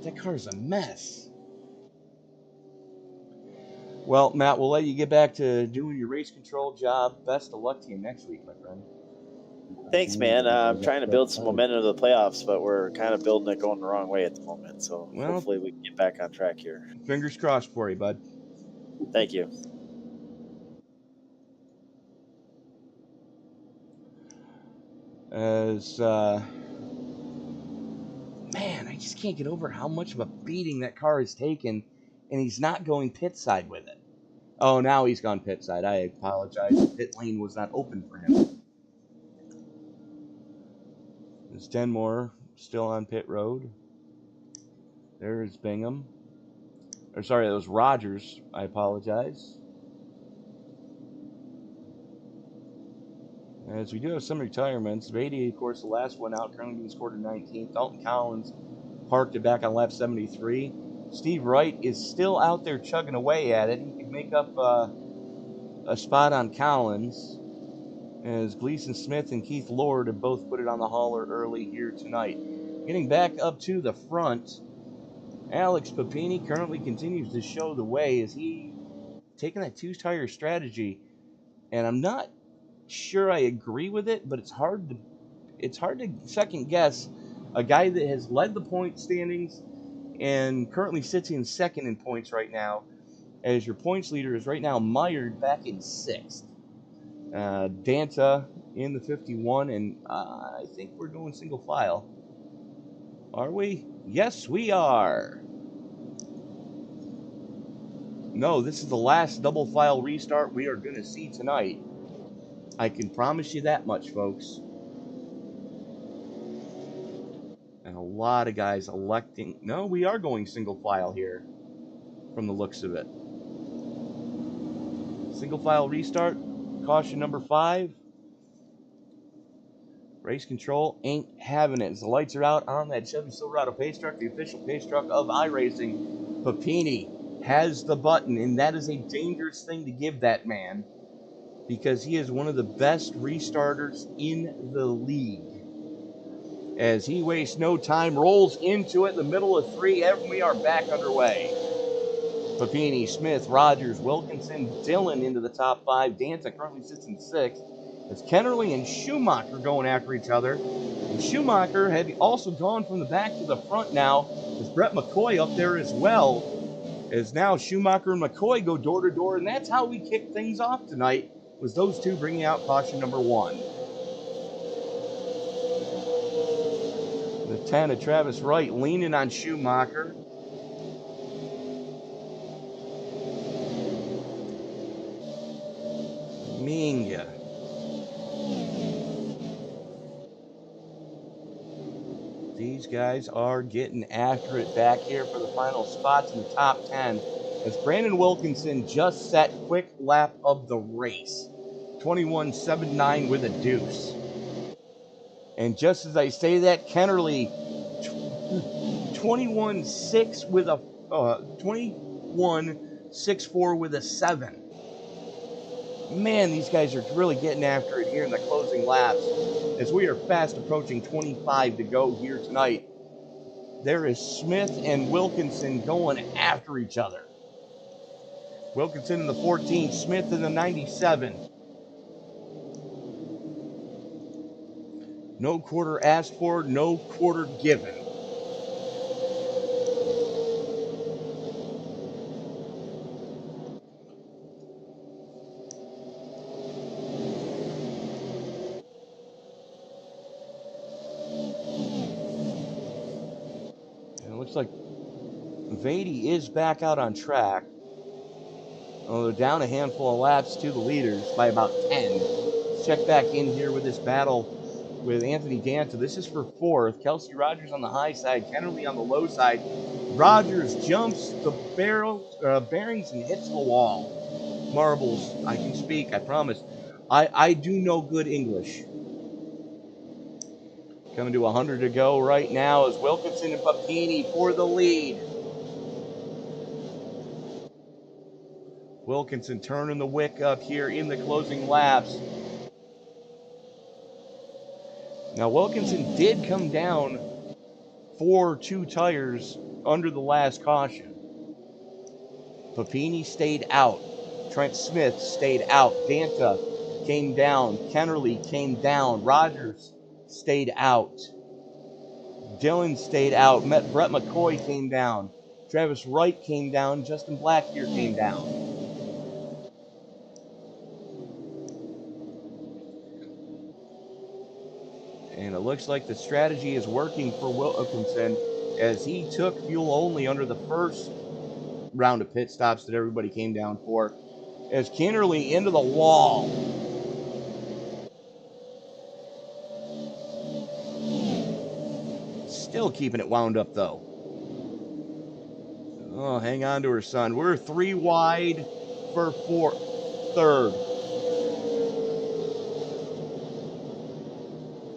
Speaker 2: That car's a mess. Well, Matt, we'll let you get back to doing your race control job. Best of luck to you next week, my friend.
Speaker 3: Thanks, man. I'm trying to build some momentum to the playoffs, but we're kind of building it going the wrong way at the moment. So hopefully we can get back on track here.
Speaker 2: Fingers crossed for you, bud.
Speaker 3: Thank you.
Speaker 2: Man, I just can't get over how much of a beating that car has taken, and he's not going pit side with it. Oh, now he's gone pit side. I apologize. Pit lane was not open for him. There's Denmore still on pit road. There's Bingham. Or sorry, that was Rogers. I apologize. As we do have some retirements, Beatty, of course, the last one out, currently being scored in 19th. Dalton Collins parked it back on lap 73. Steve Wright is still out there chugging away at it. He could make up a spot on Collins, as Gleason Smith and Keith Lord have both put it on the hauler early here tonight. Getting back up to the front, Alex Papini currently continues to show the way as he taking that two-tire strategy, and I'm not sure I agree with it, but it's hard to second guess a guy that has led the point standings and currently sits in second in points right now, as your points leader is right now mired back in sixth. Danta in the 51, and I think we're going single file. Are we? Yes, we are. No, this is the last double file restart we are going to see tonight. I can promise you that much, folks. And a lot of guys electing... No, we are going single file here, from the looks of it. Single file restart. Caution number 5. Race control ain't having it. As the lights are out on that Chevy Silverado pace truck, the official pace truck of iRacing, Papini has the button, and that is a dangerous thing to give that man, because he is one of the best restarters in the league. As he wastes no time, rolls into it in the middle of 3, and we are back underway. Papini, Smith, Rogers, Wilkinson, Dillon into the top 5. Danta currently sits in 6th. As Kennerly and Schumacher going after each other. And Schumacher had also gone from the back to the front now. As Brett McCoy up there as well. As now Schumacher and McCoy go door to door. And that's how we kicked things off tonight. Was those two bringing out caution number 1. The 10 of Travis Wright leaning on Schumacher. Minga. These guys are getting after it back here for the final spots in the top 10. as Brandon Wilkinson just set quick lap of the race. 21.79 with a deuce. And just as I say that, Kennerly 21.6 with a 21.64 with a 7. Man, these guys are really getting after it here in the closing laps, as we are fast approaching 25 to go here tonight. There is Smith and Wilkinson going after each other. Wilkinson in the 14, Smith in the 97. No quarter asked for, no quarter given. And it looks like Vady is back out on track. They're down a handful of laps to the leaders by about 10. Let's check back in here with this battle with Anthony Danta. This is for 4th. Kelsey Rogers on the high side, Kennerly on the low side. Rogers jumps the bearings and hits the wall. Marbles, I can speak, I promise. I do know good English. Coming to 100 to go right now as Wilkinson and Papini for the lead. Wilkinson turning the wick up here in the closing laps. Now, Wilkinson did come down for 2 tires under the last caution. Papini stayed out. Trent Smith stayed out. Danta came down. Kennerly came down. Rogers stayed out. Dillon stayed out. Brett McCoy came down. Travis Wright came down. Justin Blackbeard came down. And it looks like the strategy is working for Wilkinson, as he took fuel only under the first round of pit stops that everybody came down for. As Kennerly into the wall. Still keeping it wound up though. Oh, hang on to her, son. We're 3 wide for 3rd.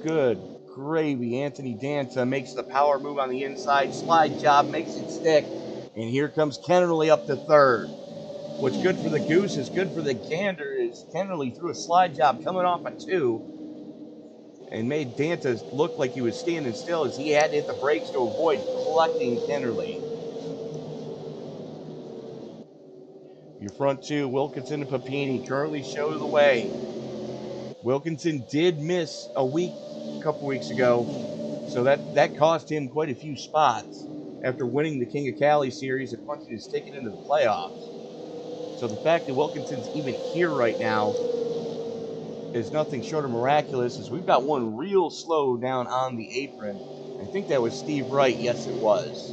Speaker 2: Good gravy. Anthony Danta makes the power move on the inside. Slide job, makes it stick. And here comes Kennerly up to 3rd. What's good for the goose is good for the gander, is Kennerly threw a slide job coming off a 2 and made Danta look like he was standing still, as he had to hit the brakes to avoid collecting Kennerly. Your front 2, Wilkinson and Papini, currently show the way. Wilkinson did miss a couple weeks ago, so that cost him quite a few spots after winning the King of Cali series and punching his ticket into the playoffs. So the fact that Wilkinson's even here right now is nothing short of miraculous, as we've got one real slow down on the apron. I think that was Steve Wright. Yes, it was.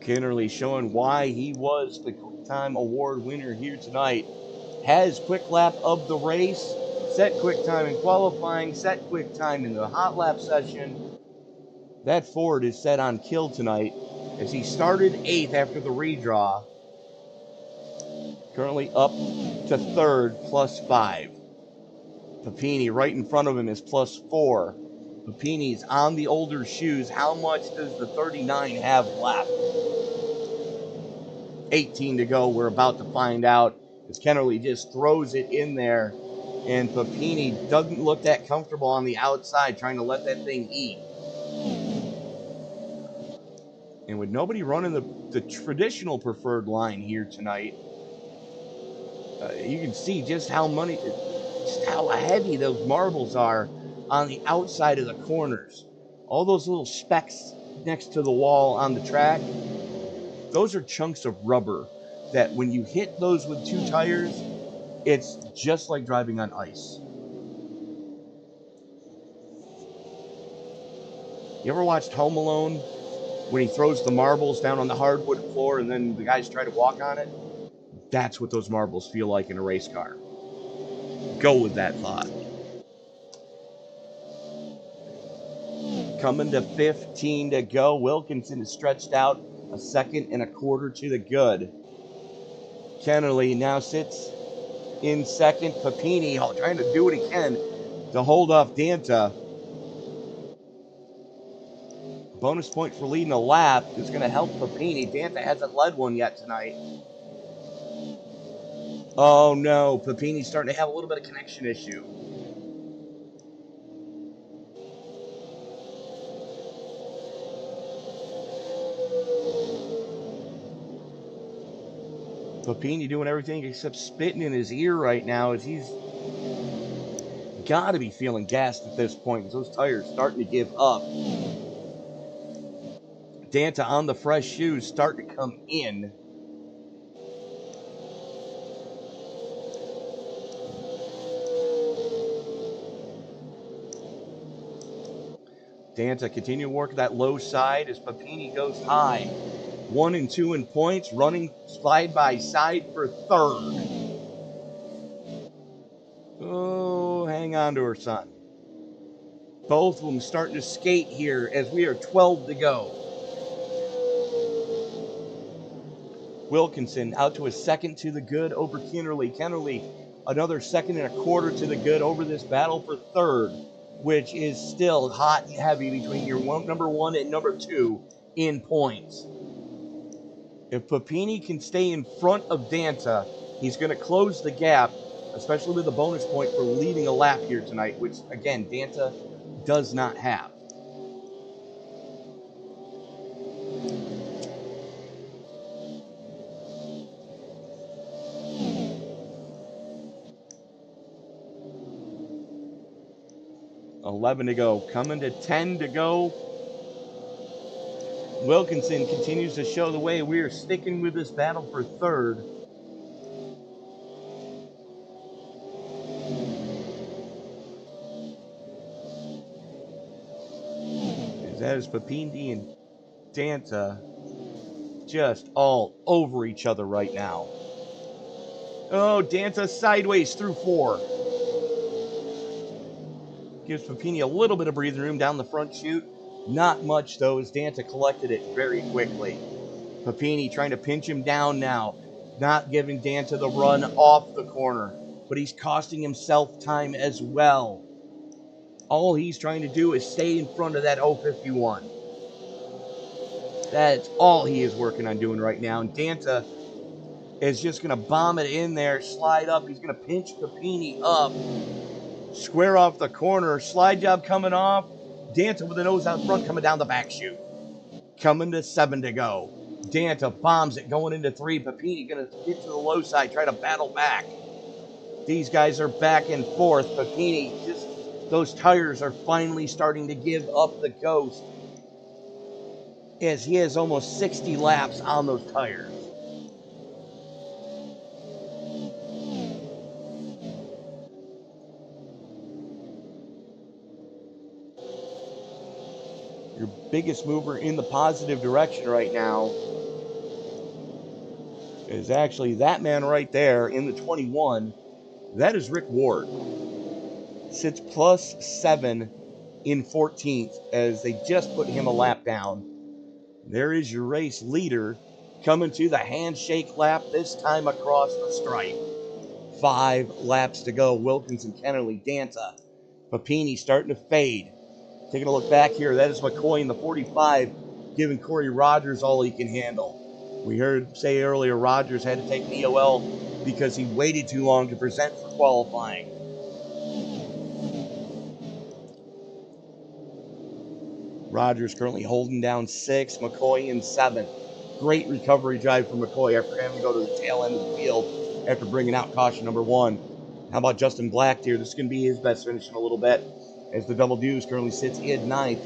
Speaker 2: Kennerly showing why he was the Quick Time Award winner here tonight. Has quick lap of the race, set quick time in qualifying, set quick time in the hot lap session. That Ford is set on kill tonight, as he started 8th after the redraw. Currently up to 3rd, +5. Papini right in front of him is +4. Papini's on the older shoes. How much does the 39 have left? 18 to go. We're about to find out, as Kennerly just throws it in there, and Papini doesn't look that comfortable on the outside, trying to let that thing eat. And with nobody running the traditional preferred line here tonight, you can see just how heavy those marbles are on the outside of the corners. All those little specks next to the wall on the track, those are chunks of rubber that when you hit those with 2 tires, it's just like driving on ice. You ever watched Home Alone when he throws the marbles down on the hardwood floor and then the guys try to walk on it? That's what those marbles feel like in a race car. Go with that thought. Coming to 15 to go. Wilkinson is stretched out a second and a quarter to the good. Kennerly now sits in second. Papini trying to do what he can to hold off Danta. Bonus point for leading a lap is going to help Papini. Danta hasn't led one yet tonight. Oh no, Papini's starting to have a little bit of connection issue. Papini doing everything except spitting in his ear right now as he's got to be feeling gassed at this point because those tires starting to give up. Danta on the fresh shoes starting to come in. Danta continue to work that low side as Papini goes high. 1 and 2 in points, running side by side for third. Oh, hang on to her, son. Both of them starting to skate here as we are 12 to go. Wilkinson out to a second to the good over Kennerly. Kennerly another second and a quarter to the good over this battle for third, which is still hot and heavy between your number 1 and number 2 in points. If Papini can stay in front of Danta, he's going to close the gap, especially with a bonus point for leading a lap here tonight, which, again, Danta does not have. $11 to go. Coming to 10 to go. Wilkinson continues to show the way. We are sticking with this battle for third. That is Papini and Danta just all over each other right now. Oh, Danta sideways through 4. Gives Papini a little bit of breathing room down the front chute. Not much, though, as Danta collected it very quickly. Papini trying to pinch him down now. Not giving Danta the run off the corner. But he's costing himself time as well. All he's trying to do is stay in front of that 051. That's all he is working on doing right now. And Danta is just going to bomb it in there, slide up. He's going to pinch Papini up. Square off the corner. Slide job coming off. Danta with the nose out front coming down the back chute. Coming to 7 to go. Danta bombs it going into 3. Papini going to get to the low side, try to battle back. These guys are back and forth. Papini, just those tires are finally starting to give up the ghost as he has almost 60 laps on those tires. Your biggest mover in the positive direction right now is actually that man right there in the 21. That is Rick Ward. Sits +7 in 14th as they just put him a lap down. There is your race leader coming to the handshake lap, this time across the stripe. 5 laps to go. Wilkinson, Kennerly, Danta. Papini starting to fade. Taking a look back here, that is McCoy in the 45, giving Corey Rogers all he can handle. We heard say earlier Rogers had to take an EOL because he waited too long to present for qualifying. Rogers currently holding down 6, McCoy in 7. Great recovery drive from McCoy after having to go to the tail end of the field after bringing out caution number 1. How about Justin Black here? This is going to be his best finish in a little bit, as the Double Deuce currently sits in 9th.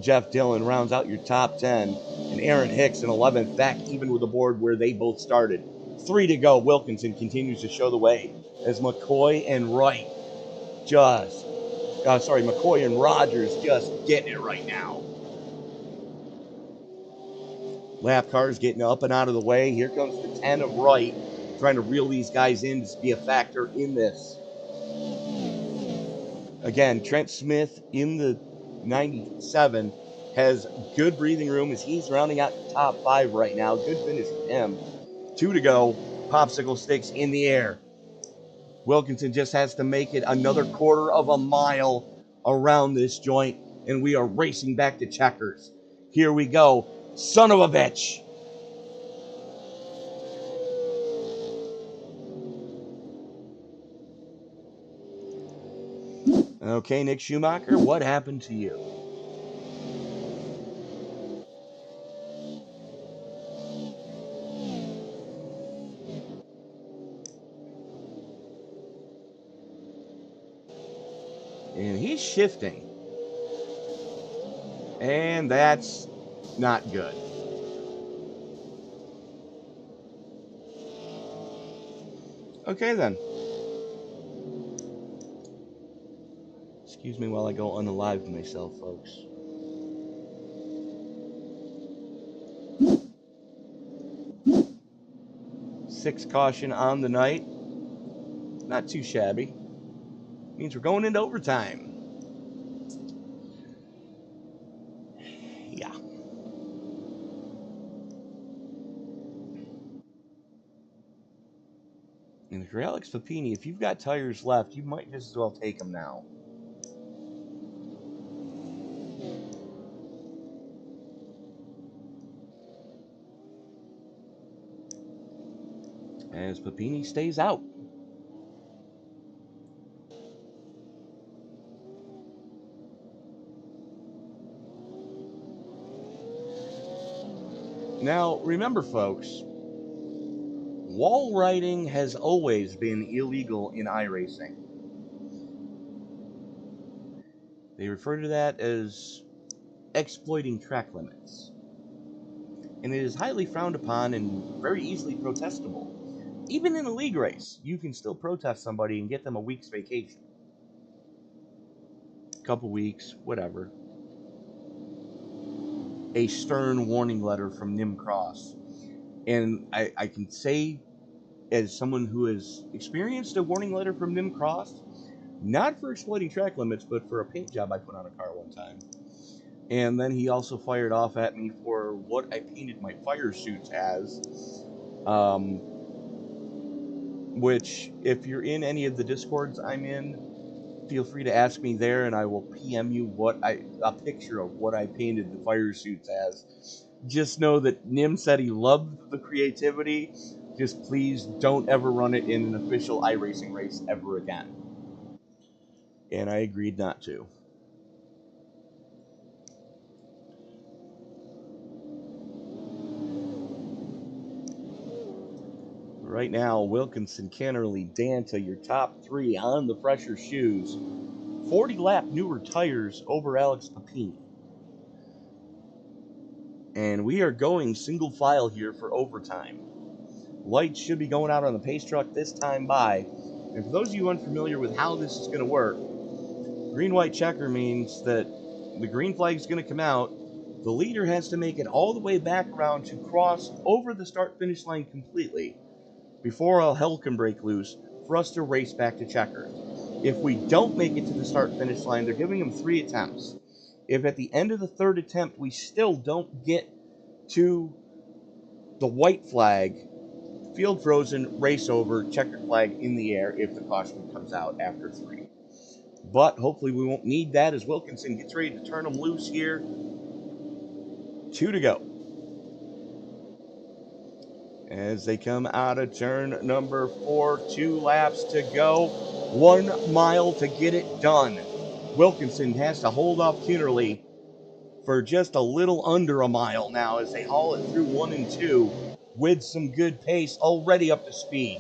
Speaker 2: Jeff Dillon rounds out your top 10. And Aaron Hicks in 11th, back even with the board where they both started. 3 to go. Wilkinson continues to show the way as McCoy and McCoy and Rogers just getting it right now. Lap cars getting up and out of the way. Here comes the 10 of Wright, trying to reel these guys in to be a factor in this. Again, Trent Smith in the 97 has good breathing room as he's rounding out the top 5 right now. Good finish for him. 2 to go. Popsicle sticks in the air. Wilkinson just has to make it another quarter of a mile around this joint, and we are racing back to checkers. Here we go. Son of a bitch. Okay, Nick Schumacher, what happened to you? And he's shifting. And that's not good. Okay, then. Excuse me while I go unalive myself, folks. Six caution on the night. Not too shabby. Means we're going into overtime. Yeah. And if you're Alex Papini, if you've got tires left, you might just as well take them now. As Papini stays out. Now, remember, folks, wall riding has always been illegal in iRacing. They refer to that as exploiting track limits. And it is highly frowned upon and very easily protestable. Even in a league race, you can still protest somebody and get them a week's vacation. A couple weeks, whatever. A stern warning letter from Nim Cross. And I can say, as someone who has experienced a warning letter from Nim Cross, not for exploiting track limits, but for a paint job I put on a car one time. And then he also fired off at me for what I painted my fire suits as. Which, if you're in any of the Discords I'm in, feel free to ask me there, and I will PM you a picture of what I painted the fire suits as. Just know that Nim said he loved the creativity. Just please don't ever run it in an official iRacing race ever again. And I agreed not to. Right now, Wilkinson, Kennerly, Danta, your top 3 on the fresher shoes. 40-lap newer tires over Alex Papini. And we are going single file here for overtime. Lights should be going out on the pace truck this time by. And for those of you unfamiliar with how this is going to work, green-white checker means that the green flag is going to come out. The leader has to make it all the way back around to cross over the start-finish line completely before all hell can break loose for us to race back to checkers. If we don't make it to the start-finish line, they're giving them 3 attempts. If at the end of the 3rd attempt we still don't get to the white flag, field frozen, race over, checkered flag in the air if the caution comes out after 3. But hopefully we won't need that as Wilkinson gets ready to turn them loose here. 2 to go. As they come out of turn number 4, 2 laps to go, 1 mile to get it done. Wilkinson has to hold off Kennerly for just a little under a mile now as they haul it through 1 and 2 with some good pace, already up to speed.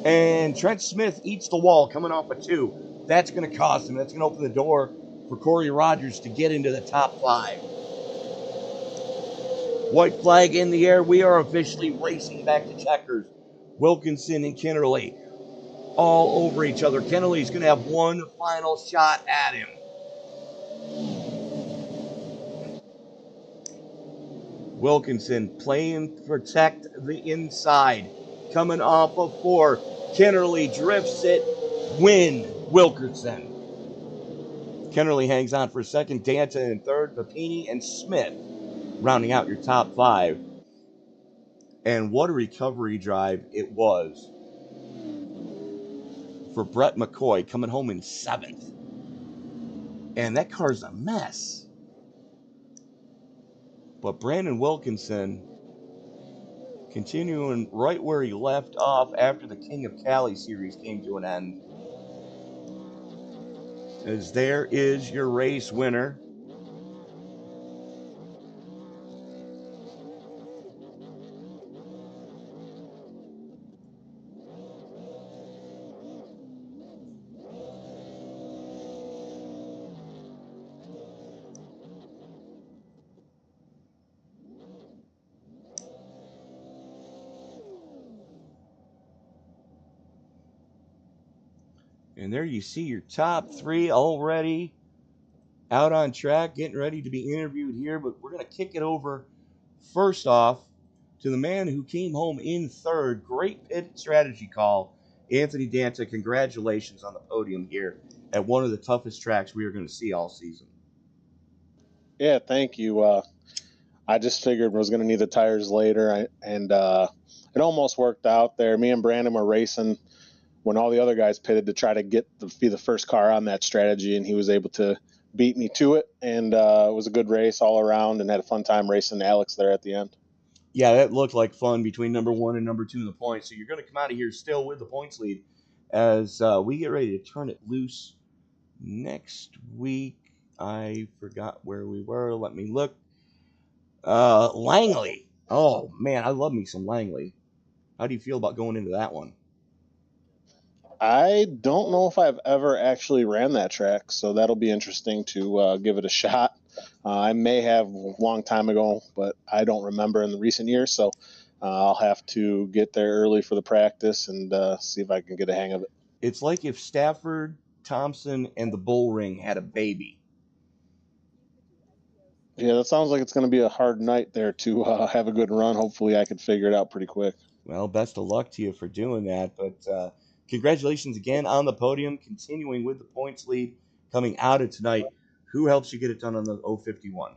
Speaker 2: And Trent Smith eats the wall coming off a 2. That's going to cost him. That's going to open the door for Corey Rogers to get into the top 5. White flag in the air. We are officially racing back to checkers. Wilkinson and Kennerly all over each other. Kennerly's going to have one final shot at him. Wilkinson playing protect the inside. Coming off of 4. Kennerly drifts it. Win Wilkinson. Kennerly hangs on for second, Danta in third, Papini and Smith rounding out your top 5. And what a recovery drive it was for Brett McCoy, coming home in 7th. And that car's a mess. But Brandon Wilkinson continuing right where he left off after the King of Cali series came to an end. As there is your race winner. And there you see your top 3 already out on track, getting ready to be interviewed here. But we're going to kick it over first off to the man who came home in 3rd. Great pit strategy call, Anthony Danta. Congratulations on the podium here at one of the toughest tracks we are going to see all season.
Speaker 4: Yeah, thank you. I just figured I was going to need the tires later, and it almost worked out there. Me and Brandon were racing when all the other guys pitted to try to be the first car on that strategy, and he was able to beat me to it. And it was a good race all around, and had a fun time racing Alex there at the end.
Speaker 2: Yeah, that looked like fun between number 1 and number 2 in the points. So you're going to come out of here still with the points lead as we get ready to turn it loose next week. I forgot where we were. Let me look. Langley. Oh, man, I love me some Langley. How do you feel about going into that one?
Speaker 4: I don't know if I've ever actually ran that track, so that'll be interesting to give it a shot. I may have a long time ago, but I don't remember in the recent years, so I'll have to get there early for the practice and see if I can get a hang of it.
Speaker 2: It's like if Stafford, Thompson, and the Bull Ring had a baby.
Speaker 4: Yeah, that sounds like it's going to be a hard night there to have a good run. Hopefully I can figure it out pretty quick.
Speaker 2: Well, best of luck to you for doing that, but congratulations again on the podium, continuing with the points lead coming out of tonight. Who helps you get it done on the 051?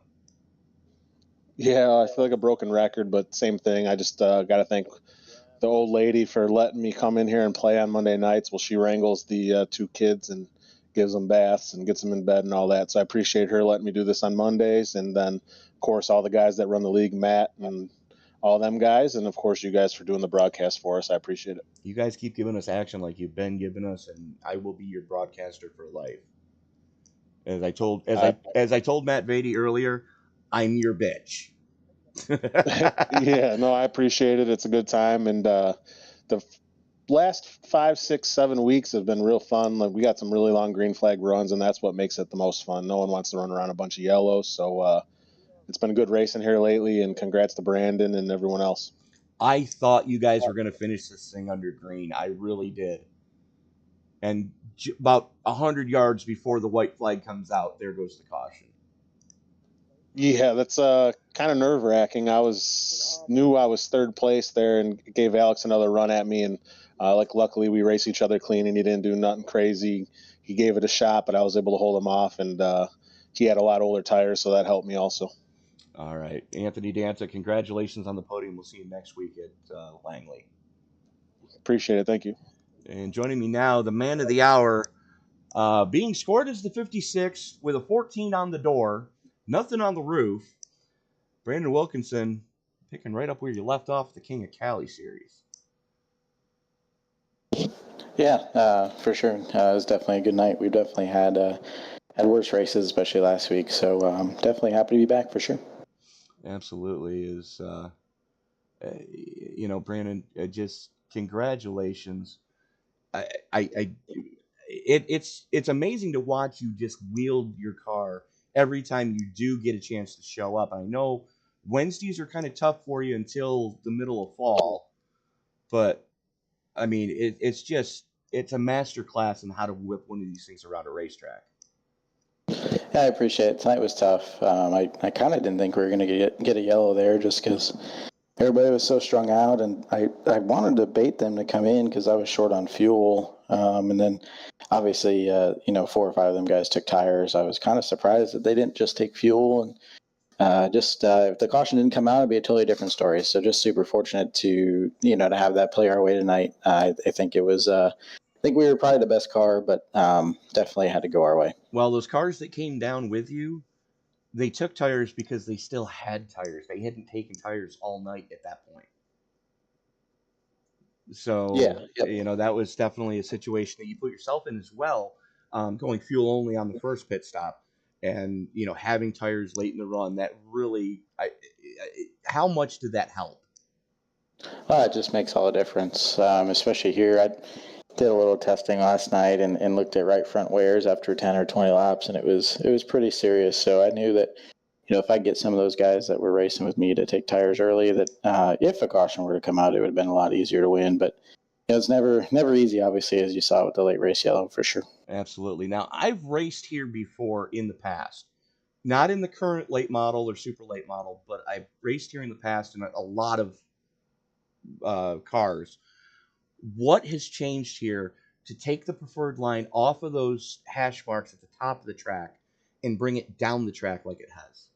Speaker 4: Yeah, I feel like a broken record, but same thing. I just got to thank the old lady for letting me come in here and play on Monday nights while she wrangles the 2 kids and gives them baths and gets them in bed and all that. So I appreciate her letting me do this on Mondays. And then, of course, all the guys that run the league, Matt and all them guys. And, of course, you guys for doing the broadcast for us. I appreciate it.
Speaker 2: You guys keep giving us action like you've been giving us, and I will be your broadcaster for life. As I told Matt Vady earlier, I'm your bitch.
Speaker 4: Yeah, no, I appreciate it. It's a good time. And the last 5, 6, 7 weeks have been real fun. Like, we got some really long green flag runs, and that's what makes it the most fun. No one wants to run around a bunch of yellows. So it's been a good racing here lately, and congrats to Brandon and everyone else.
Speaker 2: I thought you guys were going to finish this thing under green. I really did. And about 100 yards before the white flag comes out, there goes the caution.
Speaker 4: Yeah, that's kind of nerve-wracking. Knew I was 3rd place there and gave Alex another run at me. And luckily we raced each other clean and he didn't do nothing crazy. He gave it a shot, but I was able to hold him off. And he had a lot older tires, so that helped me also.
Speaker 2: All right. Anthony Danta, congratulations on the podium. We'll see you next week at Langley.
Speaker 4: Appreciate it. Thank you.
Speaker 2: And joining me now, the man of the hour, being scored as the 56 with a 14 on the door, nothing on the roof. Brandon Wilkinson picking right up where you left off the King of Cali series.
Speaker 5: Yeah, for sure. It was definitely a good night. We've definitely had worse races, especially last week. So definitely happy to be back for sure.
Speaker 2: Absolutely is. Brandon, just congratulations. It's amazing to watch you just wield your car every time you do get a chance to show up. I know Wednesdays are kind of tough for you until the middle of fall, but I mean, it's a master class in how to whip one of these things around a racetrack.
Speaker 5: Yeah, I appreciate it. Tonight was tough. I kind of didn't think we were going to get a yellow there just because everybody was so strung out, and I wanted to bait them to come in because I was short on fuel. And then obviously, 4 or 5 of them guys took tires. I was kind of surprised that they didn't just take fuel. And if the caution didn't come out, it'd be a totally different story. So just super fortunate to have that play our way tonight. I think it was. I think we were probably the best car, but definitely had to go our way.
Speaker 2: Well, those cars that came down with you, they took tires because they still had tires. They hadn't taken tires all night at that point. So,
Speaker 5: Yeah, yep.
Speaker 2: that was definitely a situation that you put yourself in as well, going fuel only on the first pit stop. And, having tires late in the run, that really, how much did that help?
Speaker 5: It just makes all the difference, especially here. I did a little testing last night and looked at right front wears after 10 or 20 laps, and it was pretty serious. So I knew that, if I get some of those guys that were racing with me to take tires early, that if a caution were to come out, it would have been a lot easier to win. But it's never easy, obviously, as you saw with the late race yellow, for sure.
Speaker 2: Absolutely. Now, I've raced here before in the past. Not in the current late model or super late model, but I've raced here in the past in a lot of cars. What has changed here to take the preferred line off of those hash marks at the top of the track and bring it down the track like it has?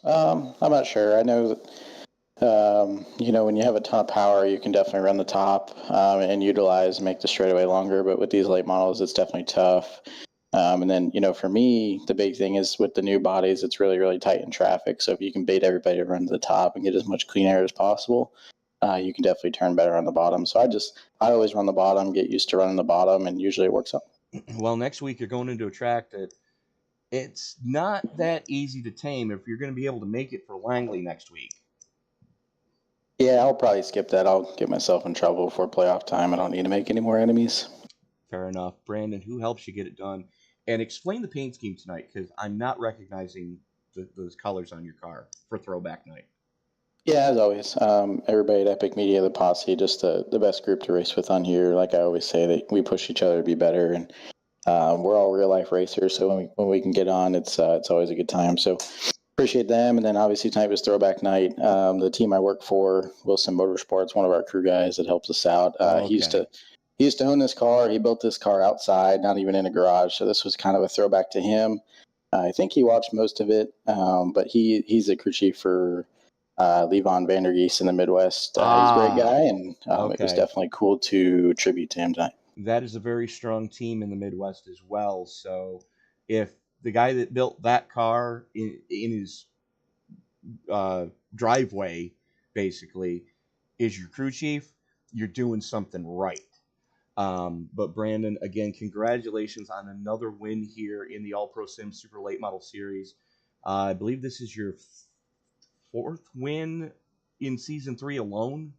Speaker 5: I'm not sure. I know that, when you have a ton of power, you can definitely run the top and make the straightaway longer. But with these late models, it's definitely tough. And then, for me, the big thing is with the new bodies, it's really, really tight in traffic. So if you can bait everybody to run to the top and get as much clean air as possible, you can definitely turn better on the bottom. So I always run the bottom, get used to running the bottom, and usually it works out.
Speaker 2: Well, next week you're going into a track that it's not that easy to tame if you're going to be able to make it for Langley next week.
Speaker 5: Yeah, I'll probably skip that. I'll get myself in trouble before playoff time. I don't need to make any more enemies.
Speaker 2: Fair enough. Brandon, who helps you get it done? And explain the paint scheme tonight, because I'm not recognizing those colors on your car for throwback night.
Speaker 5: Yeah, as always, everybody at Epic Media, the posse, just the best group to race with on here. Like I always say, that we push each other to be better, and we're all real life racers. So when we can get on, it's always a good time. So appreciate them. And then obviously tonight was throwback night. The team I work for, Wilson Motorsports, one of our crew guys that helps us out.
Speaker 2: Okay.
Speaker 5: He used to own this car. He built this car outside, not even in a garage. So this was kind of a throwback to him. I think he watched most of it, but he's a crew chief for Levon Vandergeest in the Midwest. He's a great guy, and it was definitely cool to tribute to him tonight.
Speaker 2: That is a very strong team in the Midwest as well. So if the guy that built that car in his driveway, basically, is your crew chief, you're doing something right. But Brandon, again, congratulations on another win here in the All Pro Sim Super Late Model Series. I believe this is your 4th win in Season 3 alone.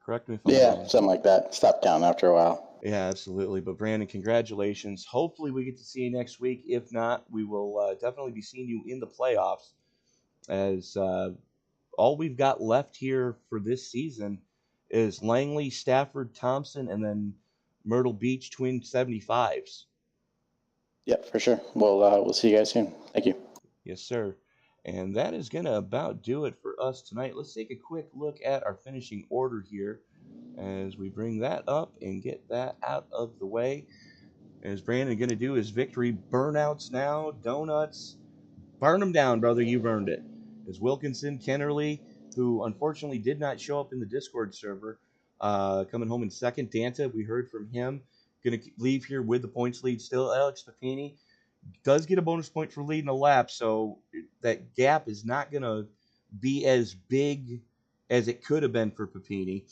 Speaker 2: Correct me if I'm wrong.
Speaker 5: Yeah, something like that. Stop counting after a while.
Speaker 2: Yeah, absolutely. But Brandon, congratulations. Hopefully we get to see you next week. If not, we will definitely be seeing you in the playoffs, as all we've got left here for this season is Langley, Stafford, Thompson, and then Myrtle Beach Twin 75s.
Speaker 5: Yep, for sure. We'll see you guys soon. Thank you.
Speaker 2: Yes, sir. And that is going to about do it for us tonight. Let's take a quick look at our finishing order here as we bring that up and get that out of the way. As Brandon going to do his victory burnouts now, donuts. Burn them down, brother. You've earned it. As Wilkinson, Kennerly, who unfortunately did not show up in the Discord server, coming home in second. Danta, we heard from him, going to leave here with the points lead still. Alex Papini does get a bonus point for leading a lap, so that gap is not going to be as big as it could have been for Papini.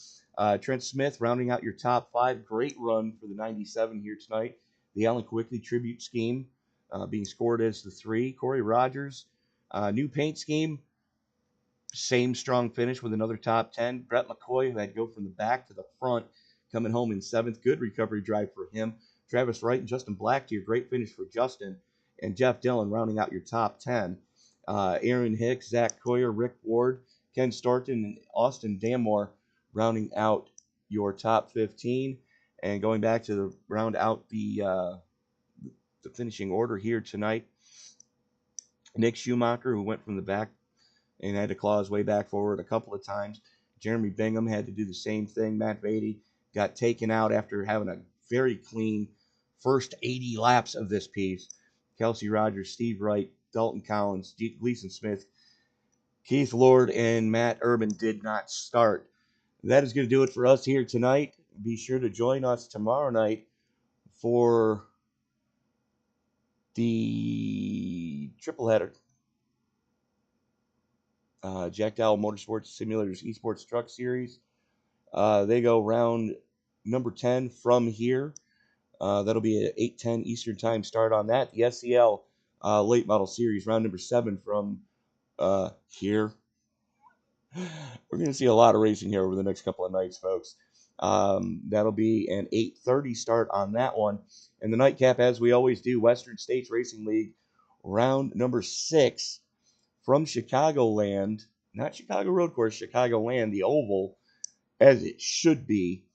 Speaker 2: Trent Smith rounding out your top 5. Great run for the 97 here tonight. The Alan Quickly tribute scheme being scored as the 3. Corey Rogers, new paint scheme, same strong finish with another top 10. Brett McCoy, who had to go from the back to the front, coming home in 7th. Good recovery drive for him. Travis Wright and Justin Blacktier, great finish for Justin. And Jeff Dillon rounding out your top 10. Aaron Hicks, Zach Coyer, Rick Ward, Ken Storton, and Austin Damore rounding out your top 15. And going back to the round out the finishing order here tonight, Nick Schumacher, who went from the back and had to claw his way back forward a couple of times. Jeremy Bingham had to do the same thing. Matt Beatty got taken out after having a very clean first 80 laps of this piece. Kelsey Rogers, Steve Wright, Dalton Collins, Gleason Smith, Keith Lord, and Matt Urban did not start. That is going to do it for us here tonight. Be sure to join us tomorrow night for the triple header. Jack Dowell Motorsports Simulators Esports Truck Series. They go round number 10 from here. That'll be an 8:10 Eastern Time start on that. The SCL Late Model Series, round number 7 from here. We're going to see a lot of racing here over the next couple of nights, folks. That'll be an 8:30 start on that one. And the nightcap, as we always do, Western States Racing League, round number 6 from Chicagoland. Not Chicago Road Course, Chicagoland, the Oval, as it should be,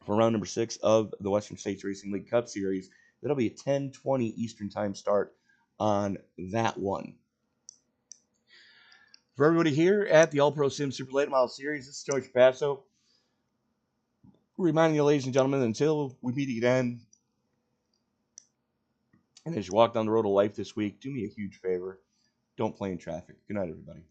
Speaker 2: for round number 6 of the Western States Racing League Cup Series. That'll be a 10:20 Eastern Time start on that one. For everybody here at the All-Pro Sim Super Late Model Series, this is George Passo, reminding you, ladies and gentlemen, until we meet again, and as you walk down the road of life this week, do me a huge favor. Don't play in traffic. Good night, everybody.